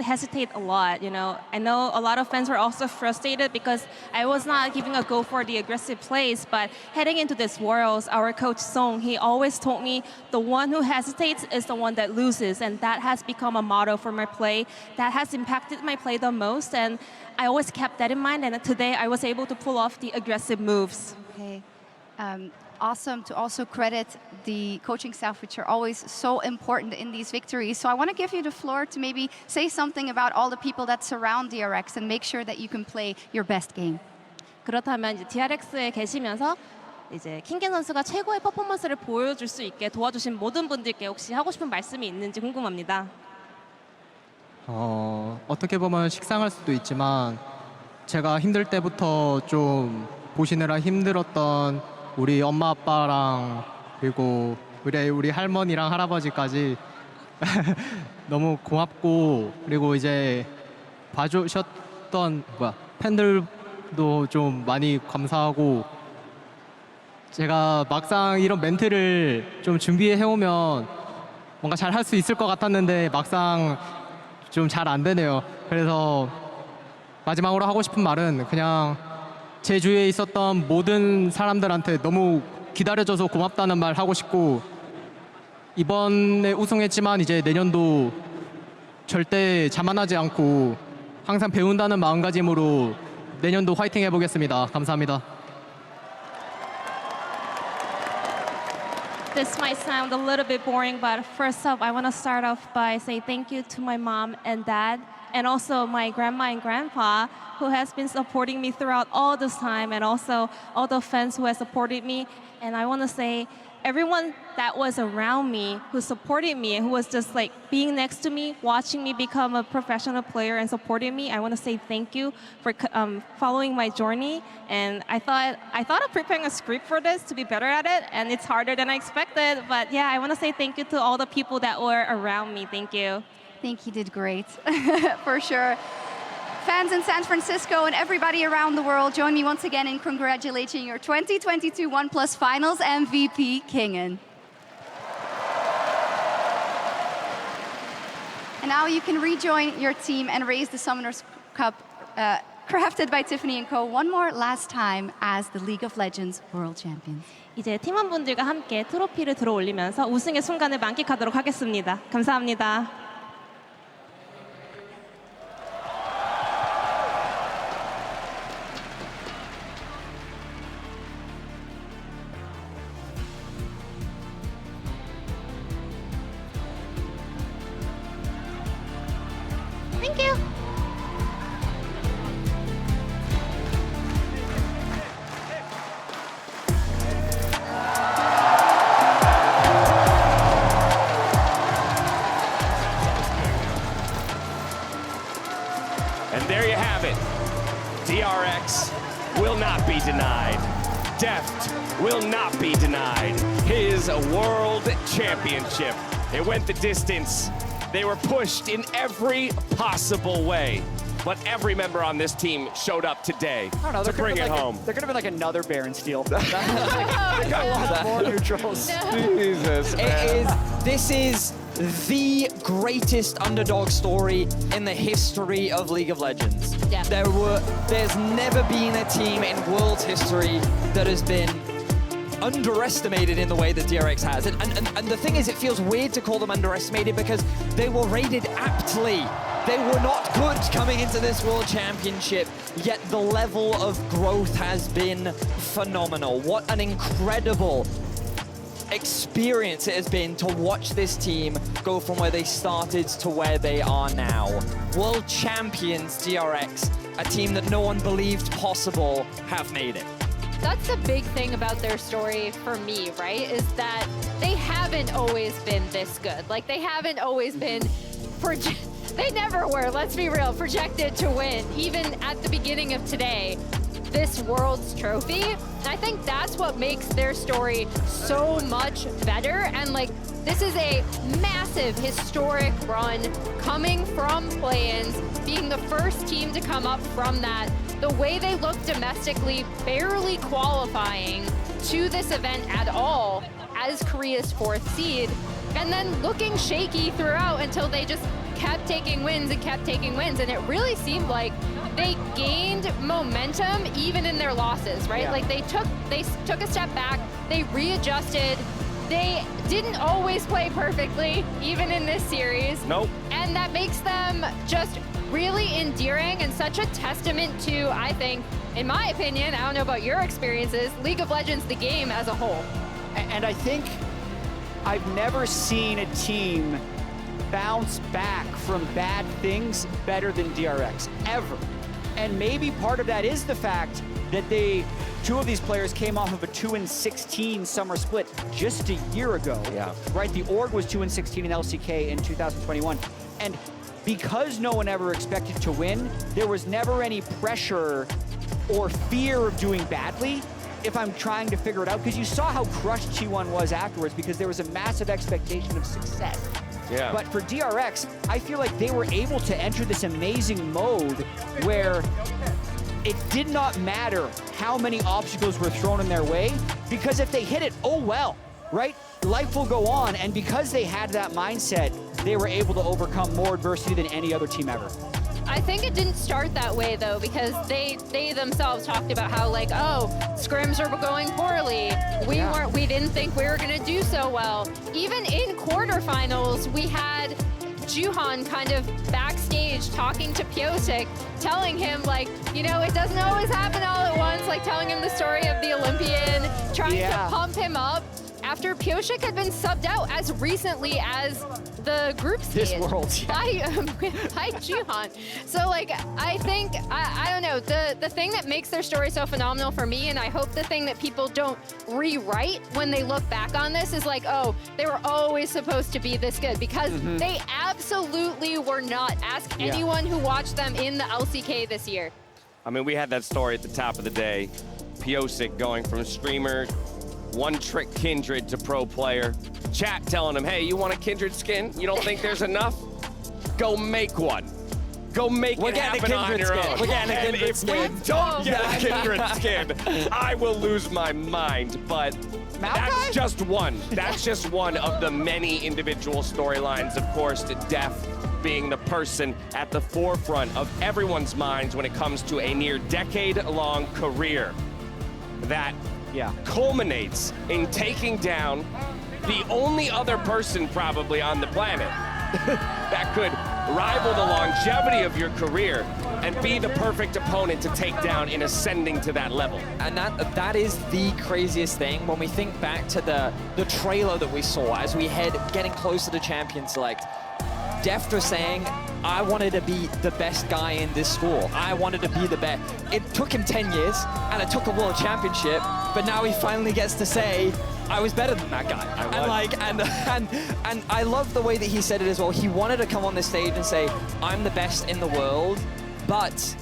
hesitate a lot. You know, I know a lot of fans were also frustrated because I was not giving a go for the aggressive plays. But heading into this Worlds, our coach Song, he always told me the one who hesitates is the one that loses, and that has become a motto for my play. That has impacted my play the most, and I always kept that in mind. And today, I was able to pull off the aggressive moves. Okay. Awesome to also credit the coaching staff, which are always so important in these victories. So I want to give you the floor to maybe say something about all the people that surround DRX and make sure that you can play your best game. 그렇다면 이제 DRX에 계시면서 이제 킹겐 선수가 최고의 퍼포먼스를 보여줄 수 있게 도와주신 모든 분들께 혹시 하고 싶은 말씀이 있는지 궁금합니다. 어떻게 보면 식상할 수도 있지만 제가 힘들 때부터 좀 보시느라 힘들었던 우리 엄마 아빠랑 그리고 우리 할머니랑 할아버지까지 너무 고맙고 그리고 이제 봐주셨던 팬들도 좀 많이 감사하고 제가 막상 이런 멘트를 좀 준비해 오면 뭔가 잘 할 수 있을 것 같았는데 막상 좀 잘 안 되네요. 그래서 마지막으로 하고 싶은 말은 그냥 제 주위에 있었던 모든 사람들한테 너무 기다려줘서 고맙다는 말 하고 싶고 이번에 우승했지만 이제 내년도 절대 자만하지 않고 항상 배운다는 마음가짐으로 내년도 화이팅 해보겠습니다. 감사합니다. This might sound a little bit boring, but first off, I want to start off by saying thank you to my mom and dad, and also my grandma and grandpa, who has been supporting me throughout all this time, and also all the fans who have supported me. And I want to say, everyone that was around me, who supported me, and who was just like being next to me, watching me become a professional player and supporting me, I want to say thank you for following my journey. And I thought of preparing a script for this to be better at it, and it's harder than I expected. But yeah, I want to say thank you to all the people that were around me. Thank you. I think he did great, for sure. Fans in San Francisco and everybody around the world, join me once again in congratulating your 2022 OnePlus Finals MVP, Kingen. And now you can rejoin your team and raise the Summoners Cup crafted by Tiffany & Co. one more last time as the League of Legends World Champions. 이제 팀원분들과 함께 트로피를 들어올리면서 우승의 순간을 만끽하도록 하겠습니다. 감사합니다. Thank you. And there you have it. DRX will not be denied. Deft will not be denied. His world championship. It went the distance. They were pushed in every possible way. But every member on this team showed up today to bring it home. There could have been like another Baron steal. They got a lot more neutrals. Jesus, man. This is the greatest underdog story in the history of League of Legends. Yeah. There's never been a team in world history that has been underestimated in the way that DRX has. And the thing is, it feels weird to call them underestimated because they were rated aptly. They were not good coming into this World Championship, yet the level of growth has been phenomenal. What an incredible experience it has been to watch this team go from where they started to where they are now. World Champions DRX, a team that no one believed possible, have made it. That's the big thing about their story for me, right? Is that they haven't always been this good. Like, they haven't always been they never were, let's be real, projected to win. Even at the beginning of today, this Worlds trophy. And I think that's what makes their story so much better. And like, this is a massive historic run coming from play-ins, being the first team to come up from that. The way they look domestically, barely qualifying to this event at all as Korea's 4th seed, and then looking shaky throughout until they just kept taking wins and kept taking wins. And it really seemed like they gained momentum even in their losses, right? Yeah. Like they took a step back, they readjusted. They didn't always play perfectly, even in this series. Nope. And that makes them just really endearing and such a testament to, I think, in my opinion, I don't know about your experiences, League of Legends, the game as a whole. And I think I've never seen a team bounce back from bad things better than DRX, ever. And maybe part of that is the fact that two of these players came off of a 2-16 summer split just a year ago. Yeah. Right? The org was 2-16 in LCK in 2021. And because no one ever expected to win, there was never any pressure or fear of doing badly, if I'm trying to figure it out, because you saw how crushed T1 was afterwards, because there was a massive expectation of success. Yeah. But for DRX, I feel like they were able to enter this amazing mode where it did not matter how many obstacles were thrown in their way, because if they hit it, oh well, right? Life will go on, and because they had that mindset, they were able to overcome more adversity than any other team ever. I think it didn't start that way though, because they themselves talked about how like, oh, scrims are going poorly. We didn't think we were gonna do so well. Even in quarterfinals, we had Juhan kind of backstage talking to Pyosik, telling him like, you know, it doesn't always happen all at once, like telling him the story of the Olympian, trying to pump him up after Pyosik had been subbed out as recently as the group stage. This world, Hi, Juhan. So like, I think, I don't know, the thing that makes their story so phenomenal for me, and I hope the thing that people don't rewrite when they look back on this is like, oh, they were always supposed to be this good, because they absolutely were not. Ask anyone who watched them in the LCK this year. I mean, we had that story at the top of the day. Pyosik going from streamer, one-trick Kindred to pro player. Chat telling him, hey, you want a Kindred skin? You don't think there's enough? Go make one. Go make it happen on your own. We're getting a Kindred skin. And if we don't get a Kindred skin, I will lose my mind. But that's just one. That's just one of the many individual storylines. Of course, Def being the person at the forefront of everyone's minds when it comes to a near decade-long career that culminates in taking down the only other person probably on the planet that could rival the longevity of your career and be the perfect opponent to take down in ascending to that level. And that is the craziest thing when we think back to the trailer that we saw as we head getting closer to Champion Select. Deft was saying, I wanted to be the best guy in this school. I wanted to be the best. It took him 10 years, and it took a world championship, but now he finally gets to say, I was better than that guy. And I love the way that he said it as well. He wanted to come on this stage and say, I'm the best in the world, but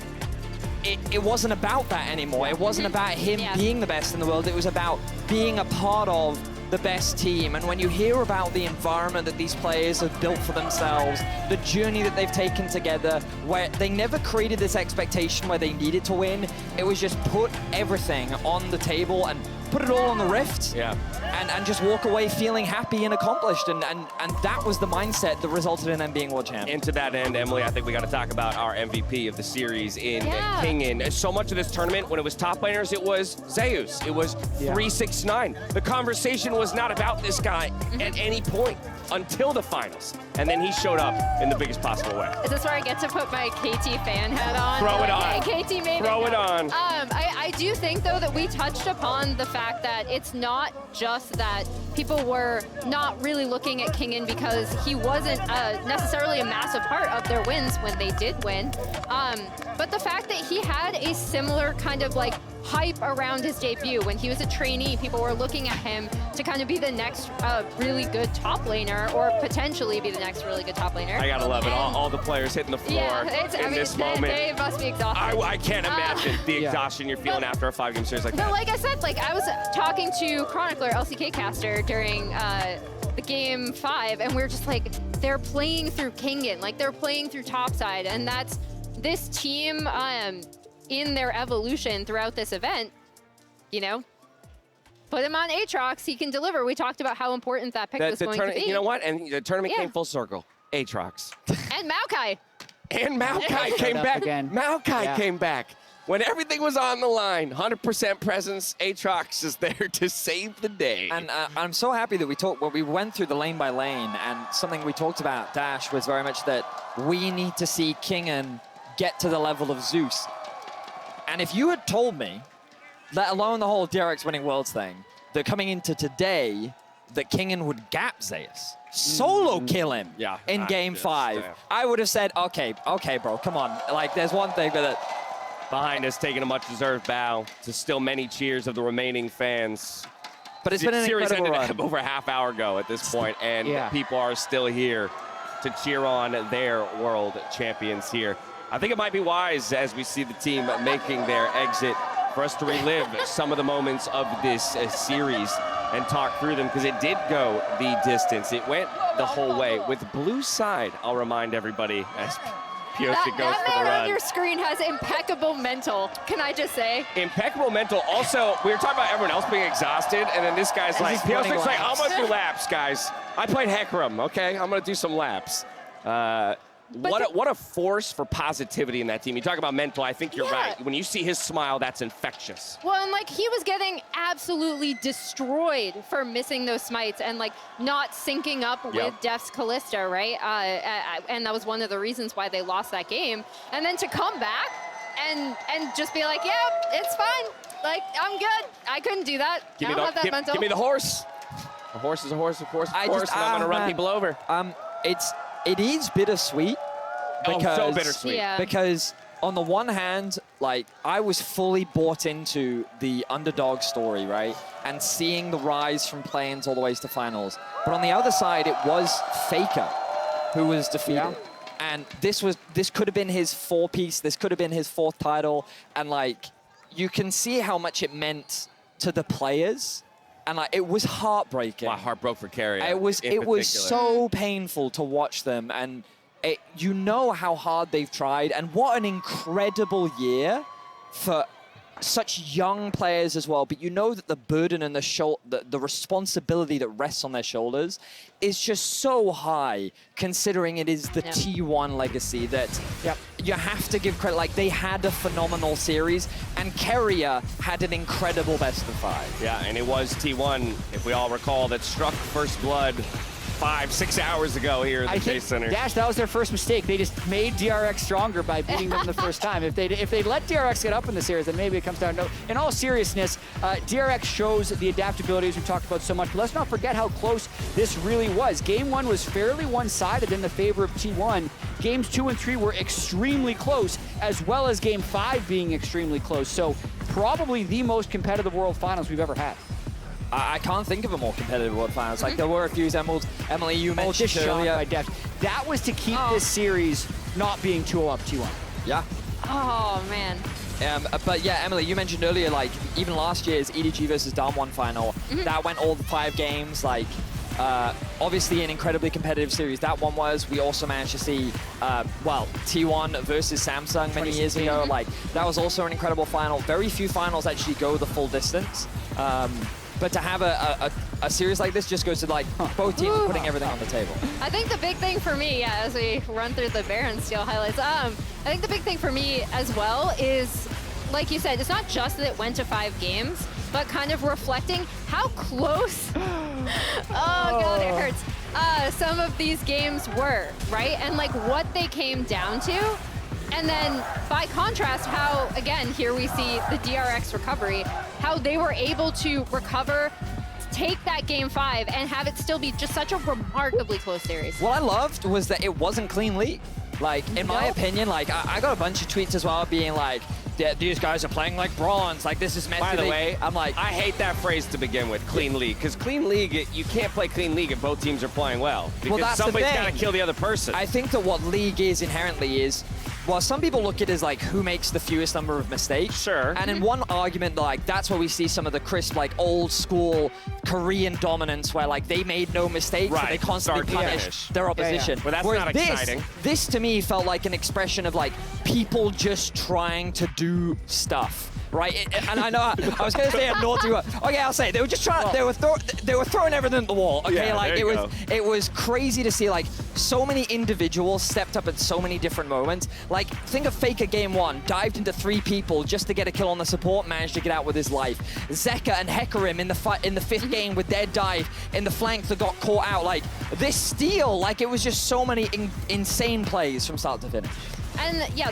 it wasn't about that anymore. It wasn't about him being the best in the world. It was about being a part of the best team. And when you hear about the environment that these players have built for themselves, the journey that they've taken together, where they never created this expectation where they needed to win, it was just put everything on the table and put it all on the Rift, and just walk away feeling happy and accomplished. And that was the mindset that resulted in them being world champions. And to that end, Emily, I think we got to talk about our MVP of the series in Kingin. So much of this tournament, when it was top laners, it was Zeus. It was 369. The conversation was not about this guy at any point until the finals. And then he showed up in the biggest possible way. Is this where I get to put my KT fan hat on? Throw it on. Hey, KT made Throw it on. I do think, though, that we touched upon the fact that it's not just that people were not really looking at Kingin because he wasn't necessarily a massive part of their wins when they did win. But the fact that he had a similar kind of like hype around his debut. When he was a trainee, people were looking at him to kind of be the next really good top laner, or potentially be the next really good top laner. I gotta love it. All the players hitting the floor in this moment. They must be exhausted. I can't imagine the exhaustion you're feeling after a 5-game series like that. But like I said, like I was talking to Chronicler, LCK caster, during the game 5, and we were just like, they're playing through Kingen, like they're playing through topside, and that's this team in their evolution throughout this event, you know? Put him on Aatrox, he can deliver. We talked about how important that pick was going to be. You know what? And the tournament came full circle. Aatrox. And Maokai. And Maokai came back. Maokai came back. When everything was on the line, 100% presence, Aatrox is there to save the day. And I'm so happy that we went through the lane by lane, and something we talked about, Dash, was very much that we need to see Kingen get to the level of Zeus. And if you had told me, let alone the whole DRX winning Worlds thing, that coming into today, that Kingen would gap Zeus, solo kill him in game 5, I would have said, okay, bro, come on. Like, there's one thing with it. Behind us, taking a much-deserved bow to still many cheers of the remaining fans. But it's been an incredible run. Series ended over a half hour ago at this point, and people are still here to cheer on their world champions here. I think it might be wise, as we see the team making their exit, for us to relive some of the moments of this series and talk through them, because it did go the distance. It went the whole way. With blue side, I'll remind everybody, as Pyosik goes for the That man run. on your screen has impeccable mental, can I just say? Impeccable mental. Also, we were talking about everyone else being exhausted, and then this guy's like, Pyosik's like, I'm gonna do laps, guys. I played Hecarim, okay? I'm gonna do some laps. What a force for positivity in that team. You talk about mental, I think you're right. When you see his smile, that's infectious. Well, and like he was getting absolutely destroyed for missing those smites and like not syncing up with Def's Kalista, right? And that was one of the reasons why they lost that game. And then to come back and just be like, yeah, it's fine. Like, I'm good. I couldn't do that. I don't have that mental. Give me the horse. A horse is a horse, of course, and I'm gonna run people over. It is bittersweet because, so bittersweet. Because on the one hand, like, I was fully bought into the underdog story, right? And seeing the rise from play-ins all the way to finals. But on the other side, it was Faker who was defeated. And this could have been his 4-piece, this could have been his 4th title. And like, you can see how much it meant to the players. And like, it was heartbreaking. My heart broke for Carrie. It was so painful to watch them, and you know how hard they've tried, and what an incredible year for such young players as well. But you know that the burden and the responsibility that rests on their shoulders is just so high, considering it is the T1 legacy that you have to give credit. Like, they had a phenomenal series, and Keria had an incredible best of 5. Yeah, and it was T1, if we all recall, that struck first blood 5-6 hours ago here at the Chase Center. Dash, that was their first mistake. They just made DRX stronger by beating them the first time. If they let DRX get up in the series, then maybe it comes down to, in all seriousness, DRX shows the adaptability as we talked about so much. But let's not forget how close this really was. Game 1 was fairly one-sided in the favor of T1. Games 2 and 3 were extremely close, as well as Game 5 being extremely close. So probably the most competitive World Finals we've ever had. I can't think of a more competitive World Finals. Like, there were a few Emeralds. Emily, you mentioned earlier. By Def. That was to keep this series not being 2-0 up T1. Yeah. Oh, man. But yeah, Emily, you mentioned earlier, like, even last year's EDG versus Damwon final, that went all 5 games. Like, obviously an incredibly competitive series. That one was. We also managed to see, T1 versus Samsung many years ago. Like, that was also an incredible final. Very few finals actually go the full distance. But to have a series like this just goes to, like, both teams putting everything on the table. I think the big thing for me, as we run through the Baron Steel highlights, I think the big thing for me as well is, like you said, it's not just that it went to 5 games, but kind of reflecting how close, oh God, it hurts, some of these games were, right? And like what they came down to. And then, by contrast, how, again, here we see the DRX recovery, how they were able to recover, take that Game 5, and have it still be just such a remarkably close series. What I loved was that it wasn't clean league. Like, in my opinion, like, I got a bunch of tweets as well being like, these guys are playing like bronze. Like, this is meant By to the be. way, I'm like, I hate that phrase to begin with, clean league, because clean league, you can't play clean league if both teams are playing well. Because that's somebody's the got to thing. kill the other person. I think that what league is inherently is, well, some people look at it as like who makes the fewest number of mistakes. Sure. And in one argument, like that's where we see some of the crisp, like old school Korean dominance, where like they made no mistakes, Right. but they constantly Start to punish finish. their opposition. Well, that's Whereas not this, exciting. This to me felt like an expression of like people just trying to do stuff. Right, and I know I was going to say a naughty word. Okay, I'll say it. They were just trying. They were throwing everything at the wall. Okay, Yeah, like there you it was crazy to see like so many individuals stepped up at so many different moments. Like think of Faker game 1, dived into 3 people just to get a kill on the support, managed to get out with his life. Zeka and Hecarim in the 5th game with their dive in the flank that got caught out. Like this steal, like it was just so many insane plays from start to finish. And yeah,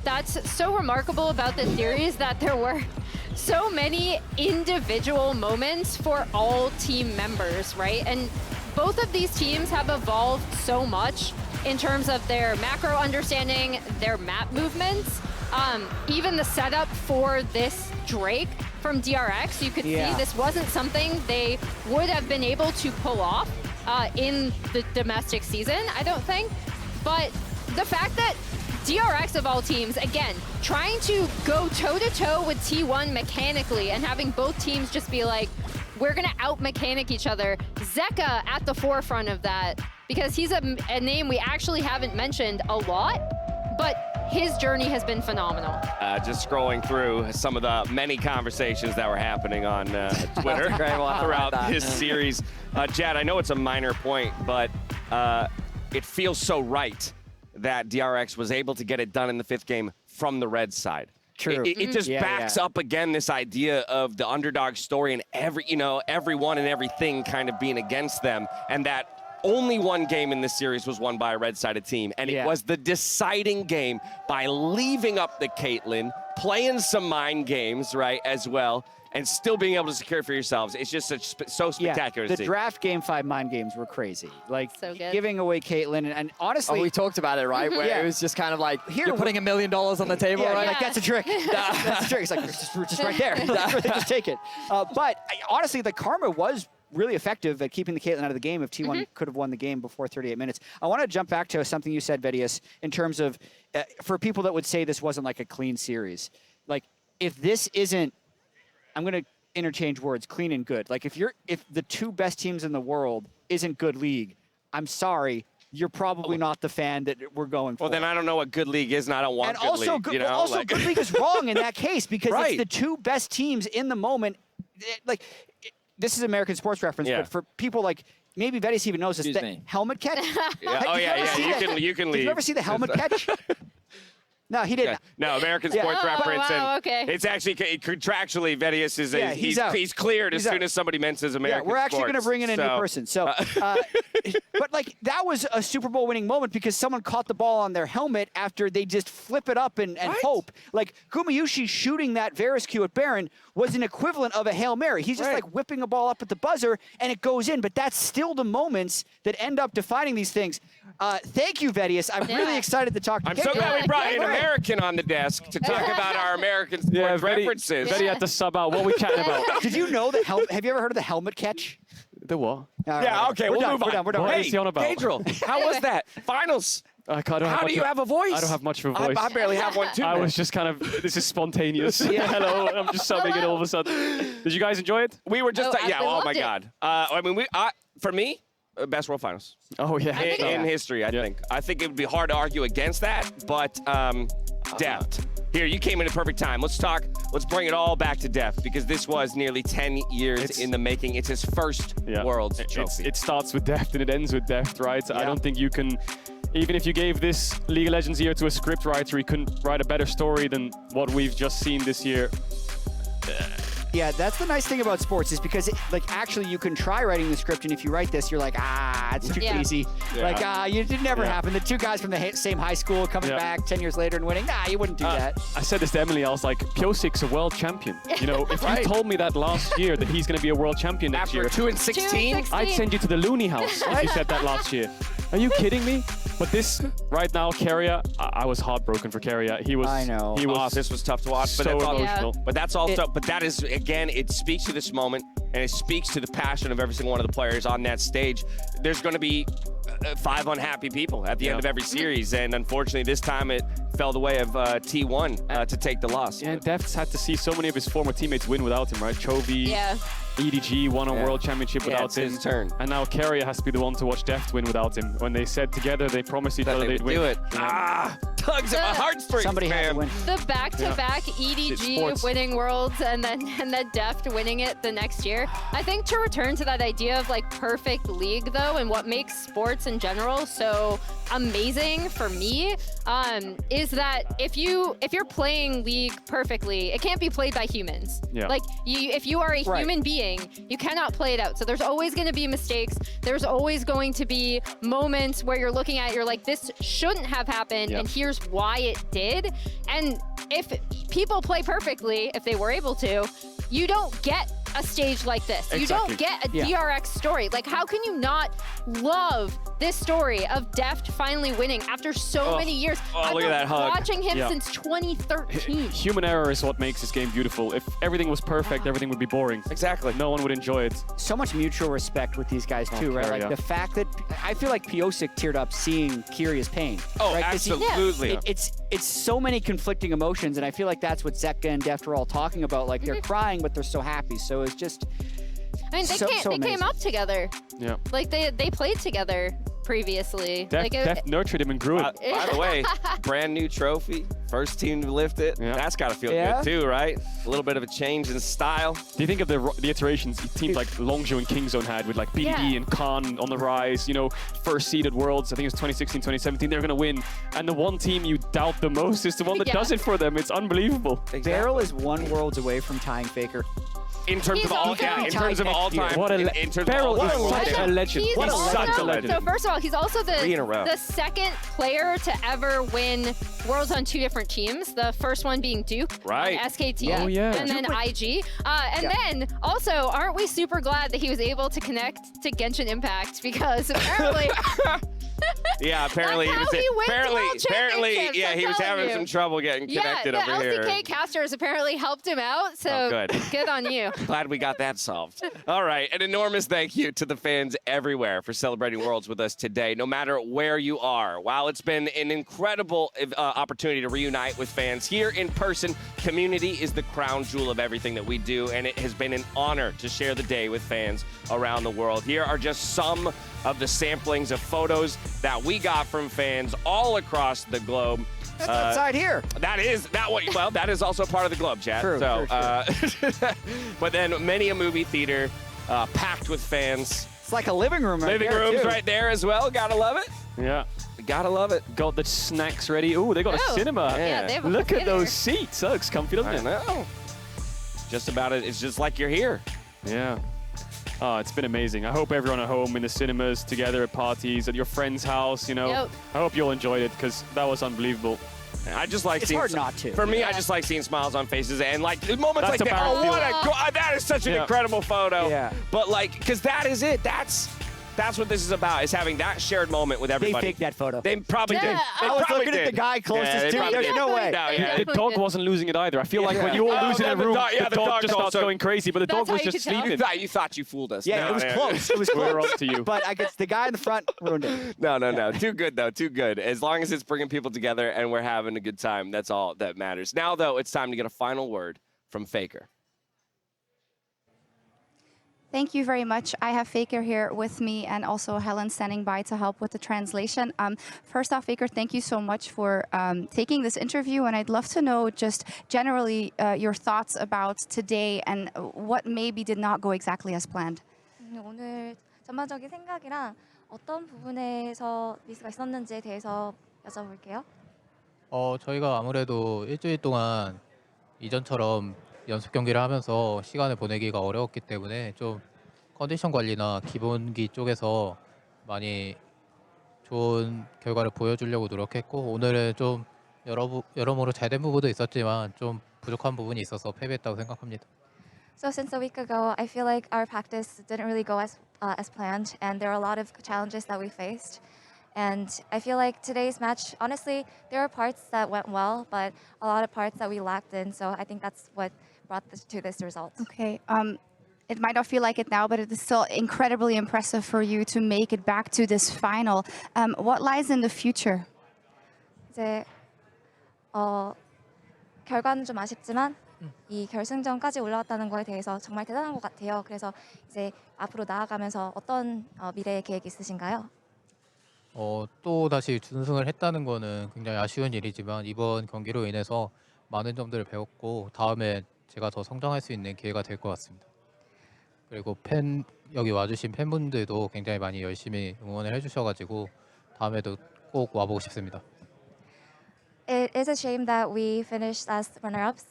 that's so remarkable about this series that there were so many individual moments for all team members, right? And both of these teams have evolved so much in terms of their macro understanding, their map movements, even the setup for this Drake from DRX. You could see this wasn't something they would have been able to pull off in the domestic season, I don't think. But the fact that DRX of all teams, again, trying to go toe-to-toe with T1 mechanically and having both teams just be like, we're gonna out-mechanic each other. Zeka at the forefront of that, because he's a name we actually haven't mentioned a lot, but his journey has been phenomenal. Just scrolling through some of the many conversations that were happening on Twitter throughout this series. Jad, I know it's a minor point, but it feels so right that DRX was able to get it done in the 5th game from the red side. True. It just backs up again this idea of the underdog story and everyone and everything kind of being against them, and that only one game in this series was won by a red-sided team, and it was the deciding game by leaving up the Caitlyn, playing some mind games, right, as well, and still being able to secure it for yourselves. It's just so spectacular to see. The draft game 5 mind games were crazy. Like so good. giving away Caitlyn, and honestly, we talked about it, right? Where it was just kind of like you're putting $1 million on the table, right? Like that's a trick. That's a trick. It's like we're just right there. Just take it. But honestly, the karma was really effective at keeping the Caitlyn out of the game if T1 could have won the game before 38 minutes. I want to jump back to something you said, Vedius, in terms of for people that would say this wasn't like a clean series. Like if this isn't, I'm going to interchange words, clean and good. Like if the 2 best teams in the world isn't good league, I'm sorry, you're probably not the fan that we're going for. Well, then I don't know what good league is, and I don't want good league. Good, also, good league is wrong in that case because Right. it's the 2 best teams in the moment. This is American sports reference, but for people like maybe Vedius even knows this. The helmet catch. You can leave. Did you ever see the helmet catch? No, he didn't. No, American Sports Reference. wow, and okay. It's actually because someone caught the ball on their helmet after they just flip it up and hope. Like Gumayusi shooting that Varus Q at Baron was an equivalent of a Hail Mary. He's just like whipping a ball up at the buzzer and it goes in, but that's still the moments that end up defining these things. Thank you, Vedius. I'm really excited to talk to you. I'm so glad we brought an American on the desk to talk about our American sports references. Very had to sub out. What are we chatting about? Did you know that have you ever heard of the helmet catch? The what? Okay, we'll move on. We're done. What is he on about? Pedro, how was that? Finals. How do you have a voice? I don't have much of a voice. I barely have one too. I was just kind of, this is spontaneous. Hello, I'm just subbing it all of a sudden. Did you guys enjoy it? We were just, we oh my loved it. God. For me, best World Finals. Oh, yeah. In history, I think. I think it would be hard to argue against that, but depth. Here, you came in at perfect time. Let's bring it all back to depth because this was nearly 10 years in the making. It's his first World Trophy. It starts with depth and it ends with depth, right? I don't think you can, even if you gave this League of Legends year to a script writer, he couldn't write a better story than what we've just seen this year. Yeah, that's the nice thing about sports is because actually you can try writing the script, and if you write this, you're like, it's too easy. Yeah. It never happened. The 2 guys from the same high school coming back 10 years later and winning. You wouldn't do that. I said this to Emily. I was like, Piosik's a world champion. You know, if you told me that last year that he's going to be a world champion next year, After 2 and 16, I'd send you to the loony house if you said that last year. Are you kidding me? But this right now, Keria, I was heartbroken for Keria. He was. I know. He was. Oh, this was tough to watch, but so that's all, emotional. but that's also. But that is again, it speaks to this moment, and it speaks to the passion of every single one of the players on that stage. There's going to be 5 unhappy people at the end of every series, and unfortunately, this time it fell the way of T1 to take the loss. Yeah, Defts had to see so many of his former teammates win without him, right? Chovy, EDG won a World Championship without him. It's his turn. And now Keria has to be the one to watch Deft win without him. When they said together, they promised each other they'd win. Do it. Tugs at my heartstrings, Somebody had to win. The back-to-back EDG winning Worlds and then Deft winning it the next year. I think to return to that idea of like perfect league though, and what makes sports in general so amazing for me, is that if you're playing League perfectly, it can't be played by humans. Yeah. Like if you are a human being, you cannot play it out. So there's always going to be mistakes. There's always going to be moments where you're looking at it, you're like, this shouldn't have happened, and here's why it did. And if people play perfectly, if they were able to, you don't get a stage like this. Exactly. You don't get a DRX story. Like, how can you not love this story of Deft finally winning after so many years? I've look at been that hug. watching him Yeah. since 2013. Human error is what makes this game beautiful. If everything was perfect, everything would be boring. Exactly. No one would enjoy it. So much mutual respect with these guys too, right? Like Keria. the fact that I feel like Piosik teared up seeing Kiria's pain. Oh, right? 'Cause absolutely. It's so many conflicting emotions, and I feel like that's what Zetka and Deft are all talking about. Like they're crying, but they're so happy. So it's just. I mean, they came up together. Yeah. Like they played together previously. Deft nurtured him and grew it. By the way, brand new trophy, first team to lift it. That's got to feel good too, right? A little bit of a change in style. Do you think of the iterations teams like Longzhou and Kingzone had with like BDD and Khan on the rise, you know, first seeded Worlds, I think it was 2016, 2017, they're going to win. And the one team you doubt the most is the one that does it for them. It's unbelievable. Beryl is 1 Worlds away from tying Faker. In terms of all, in terms of all time, in terms Beryl of all is time, such a legend. He's What a also, such a legend. So first of all, he's also 3 in a row. the second player to ever win Worlds on 2 different teams. The first one being Duke, Right. on SKT, Oh, yeah. and then IG. And then also, aren't we super glad that he was able to connect to Genshin Impact, because apparently. Yeah, apparently That's how he wins world championships, yeah, I'm he was telling having you. some trouble getting connected the over here. LCK casters apparently helped him out, so Oh, good. good on you. Glad we got that solved. All right, an enormous thank you to the fans everywhere for celebrating Worlds with us today, no matter where you are. While it's been an incredible opportunity to reunite with fans here in person, community is the crown jewel of everything that we do, and it has been an honor to share the day with fans around the world. Here are just some of the samplings of photos that we got from fans all across the globe. That's outside here. That is also part of the globe, chat. True, so, true. but then many a movie theater packed with fans. It's like a living room right Living there, rooms too. right there as well. Gotta love it. Yeah. Gotta love it. Got the snacks ready. Oh, they got a cinema. Yeah, they have a Look at theater. those seats. That looks comfy, doesn't I it? know. Just about it. It's just like you're here. Yeah. Oh, it's been amazing. I hope everyone at home in the cinemas, together at parties, at your friend's house, you know. Yep. I hope you all enjoyed it, because that was unbelievable. I just like It's seeing. hard not to. For me, I just like seeing smiles on faces and like moments That's like a that. Baron Oh, what a that is such an Yeah. incredible photo. Yeah. But like, because that is it. That's what this is about, is having that shared moment with They everybody. faked that photo. They probably did. Yeah, They I was probably looking at did. the guy closest Yeah, they to me. probably There's did. no way. No, They yeah. The definitely dog did. wasn't losing it either. I feel like Yeah. when you all Oh, lose in yeah, a the room, dog- yeah, the the dog dog just starts also- going crazy, but the That's dog how was you just could tell. sleeping. You thought you fooled us. Yeah, No, it was close. It was We were close. up to you. But I guess the guy in the front ruined it. No. Too good, though. Too good. As long as it's bringing people together and we're having a good time, that's all that matters. Now, though, it's time to get a final word from Faker. Thank you very much. I have Faker here with me and also Helen standing by to help with the translation. First off, Faker, thank you so much for taking this interview. And I'd love to know just generally your thoughts about today and what maybe did not go exactly as planned. 오늘 전반적인 생각이랑 어떤 부분에서 미스가 있었는지에 대해서 여쭤볼게요. 저희가 아무래도 일주일 동안 이전처럼 연습 경기를 하면서 시간을 보내기가 어려웠기 때문에 좀 컨디션 관리나 기본기 쪽에서 많이 좋은 결과를 보여주려고 노력했고 오늘은 좀 여러모로 잘된 부분도 있었지만 좀 부족한 부분이 있어서 패배했다고 생각합니다. So since a week ago, I feel like our practice didn't really go as planned, and there are a lot of challenges that we faced. And I feel like today's match, honestly, there were parts that went well, but a lot of parts that we lacked in. So I think that's what brought this to this result. Okay. It might not feel like it now, but it is still incredibly impressive for you to make it back to this final. What lies in the future? 이제 결과는 좀 아쉽지만 이 결승전까지 올라왔다는 거에 대해서 정말 대단한 것 같아요. 그래서 이제 앞으로 나아가면서 어떤 미래의 계획 있으신가요? 또 다시 준승을 했다는 거는 굉장히 아쉬운 일이지만 이번 경기로 인해서 많은 점들을 배웠고 다음에 제가 더 성장할 수 있는 기회가 될 것 같습니다. 그리고 여기 와주신 팬분들도 굉장히 많이 열심히 응원을 해주셔가지고 다음에도 꼭 와보고 싶습니다. It is a shame that we finished as runner-ups,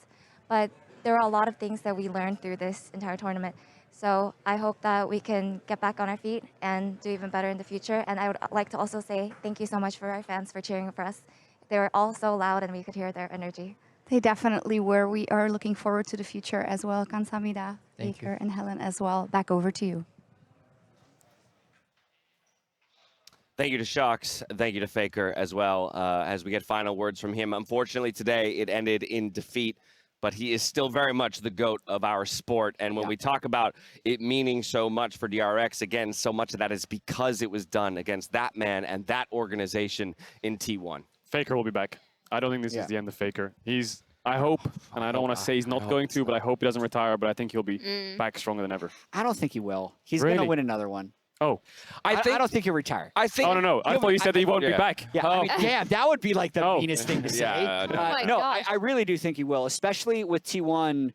but there are a lot of things that we learned through this entire tournament. So I hope that we can get back on our feet and do even better in the future. And I would like to also say thank you so much for our fans for cheering for us. They were all so loud and we could hear their energy. They definitely were. We are looking forward to the future as well. 감사합니다. Thank Faker and Helen as well. Back over to you. Thank you to Shocks. Thank you to Faker as well. As we get final words from him. Unfortunately, today it ended in defeat, but he is still very much the GOAT of our sport. And when we talk about it meaning so much for DRX, again, so much of that is because it was done against that man and that organization in T1. Faker will be back. I don't think this is the end of Faker. I hope, and I don't want to say he's not going to, but I hope he doesn't retire, but I think he'll be back stronger than ever. I don't think he will. He's going to win another one. Oh. I don't think he'll retire. I think. Oh, no. I thought you said that he won't be back. Yeah, I mean, damn, that would be like the meanest thing to say. No. I really do think he will, especially with T1.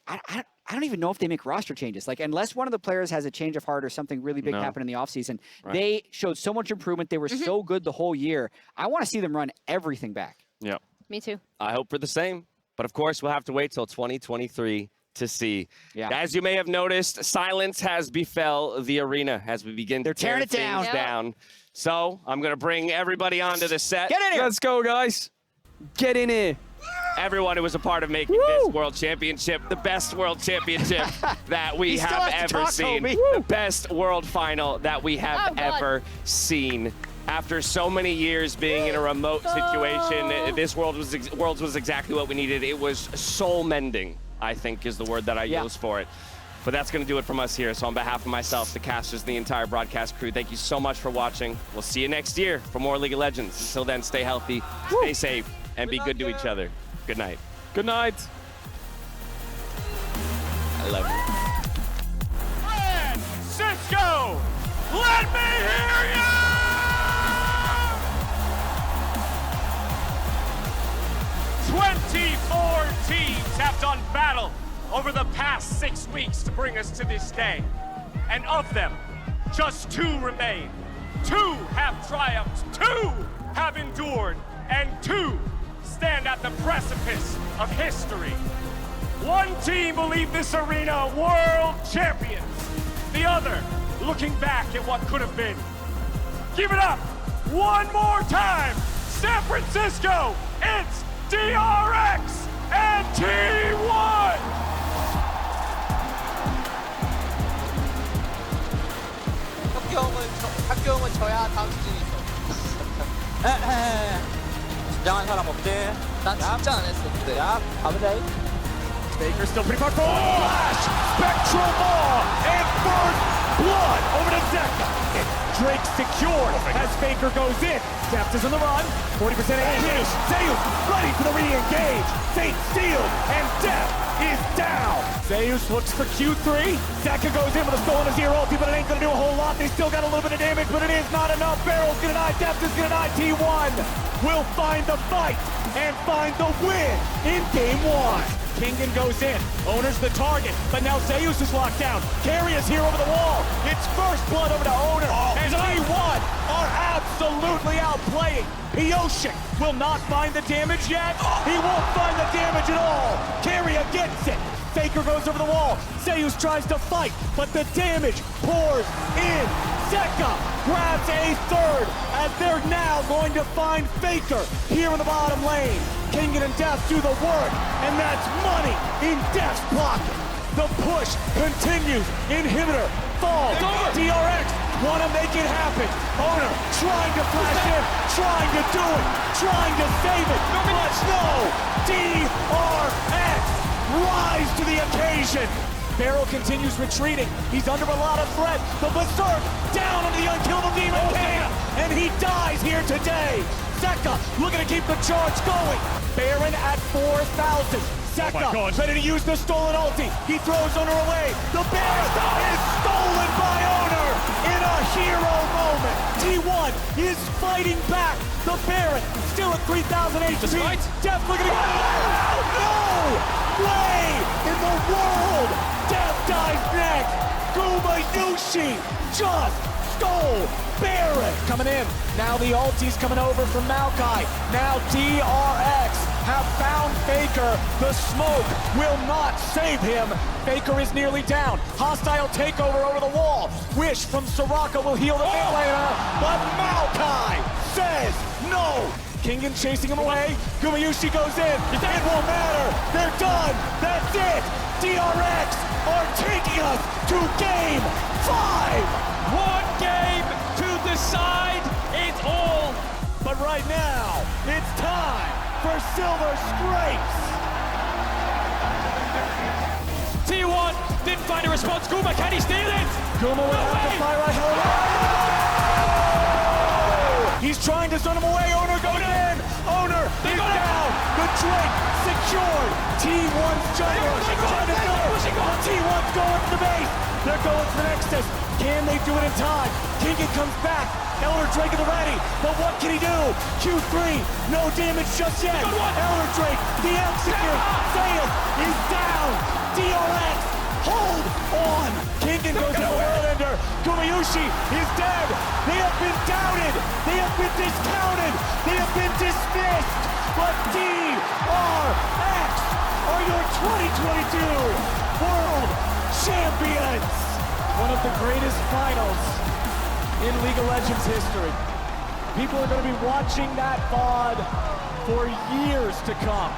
I don't even know if they make roster changes. Like, unless one of the players has a change of heart or something really big happen in the offseason, they showed so much improvement. They were so good the whole year. I want to see them run everything back. Yeah. Me too. I hope for the same. But of course, we'll have to wait till 2023 to see. As you may have noticed, silence has befell the arena as we begin to tear tearing it down. things down. So I'm going to bring everybody onto the set. Get in here. Let's go, guys. Get in here. Everyone who was a part of making this World Championship the best World Championship that we have ever seen. The best World Final that we have ever seen. After so many years being in a remote situation, this Worlds was exactly what we needed. It was soul mending, I think is the word that I use for it. But that's going to do it from us here. So on behalf of myself, the casters, the entire broadcast crew, thank you so much for watching. We'll see you next year for more League of Legends. Until then, stay healthy, stay safe, and be good to each other. Good night. Good night. I love you. Cisco, let me hear you! 24 teams have done battle over the past 6 weeks to bring us to this day. And of them, just 2 remain. 2 have triumphed, 2 have endured, and 2 stand at the precipice of history. 1 team will leave this arena world champions. The other looking back at what could have been. Give it up one more time. San Francisco, it's DRX and T1! 합격은 져야 다음 시즌이 있어. 긴장한 사람 없지? 난 진짜 안 했어 근데. 야, 가보자. Baker still pretty far forward. Flash! Spectral ball! And first blood over to Zeka. And Drake secured as Baker goes in. Deft is on the run. 40% HP. Zeus ready for the re-engage. Fate sealed. And Deft is down. Zeus looks for Q3. Zeka goes in with a soul in his ear ulti, but it ain't gonna do a whole lot. They still got a little bit of damage, but it is not enough. Barrel's gonna die. Deft is gonna die. T1 will find the fight and find the win in game 1. Kingen goes in, Owner's the target, but now Zeus is locked down. Carry is here over the wall. It's first blood over to Owner, and T1 are absolutely outplaying. Pioshik will not find the damage yet. He won't find the damage at all. Carrier gets it. Faker goes over the wall. Zeus tries to fight, but the damage pours in. Zeka grabs a third, as they're now going to find Faker here in the bottom lane. Kingen and Deft do the work, and that's money in Deft's pocket. The push continues. Inhibitor falls. DRX want to make it happen. Owner trying to flash in, trying to do it, trying to save it. But no, DRX rise to the occasion. Barrow continues retreating. He's under a lot of threat. The Berserk down on the unkillable Demon King, and he dies here today. Zeka looking to keep the charge going. Baron at 4,000. Zeka ready to use the stolen ulti. He throws Owner away. The Baron is stolen by Owner in a hero moment. T1 is fighting back. The Baron still at 3,000 HP. Definitely gonna go. No way in the world. Death dives next. Gumayusi just stole Baron. Coming in. Now the ulti's coming over from Maokai. Now DRX have found Faker. The smoke will not save him. Faker is nearly down. Hostile takeover over the wall. Wish from Soraka will heal the mid laner, but Maokai says no. Kingen chasing him away. Gumayusi goes in. It won't matter. They're done. That's it. DRX are taking us to game 5. One game to decide it all. But right now, it's time for Silver Scrapes. T1 didn't find a response. Guma, can he steal it? Guma will have to fire a hell. He's trying to send him away. Owner goes in. Owner is down. The Drake secured. T1's juggler trying to go. T1's going for the base. They're going for the Nexus. Can they do it in time? Kingen comes back. Elder Drake at the ready. But what can he do? Q3. No damage just yet. Elder Drake, the execute. Zeus is down. DRX, hold on. Kingen goes to the Whirlwinder. Gumayusi is dead. They have been doubted. They have been discounted. They have been dismissed. But DRX are your 2022 World Champions. One of the greatest finals in League of Legends history. People are going to be watching that VOD for years to come.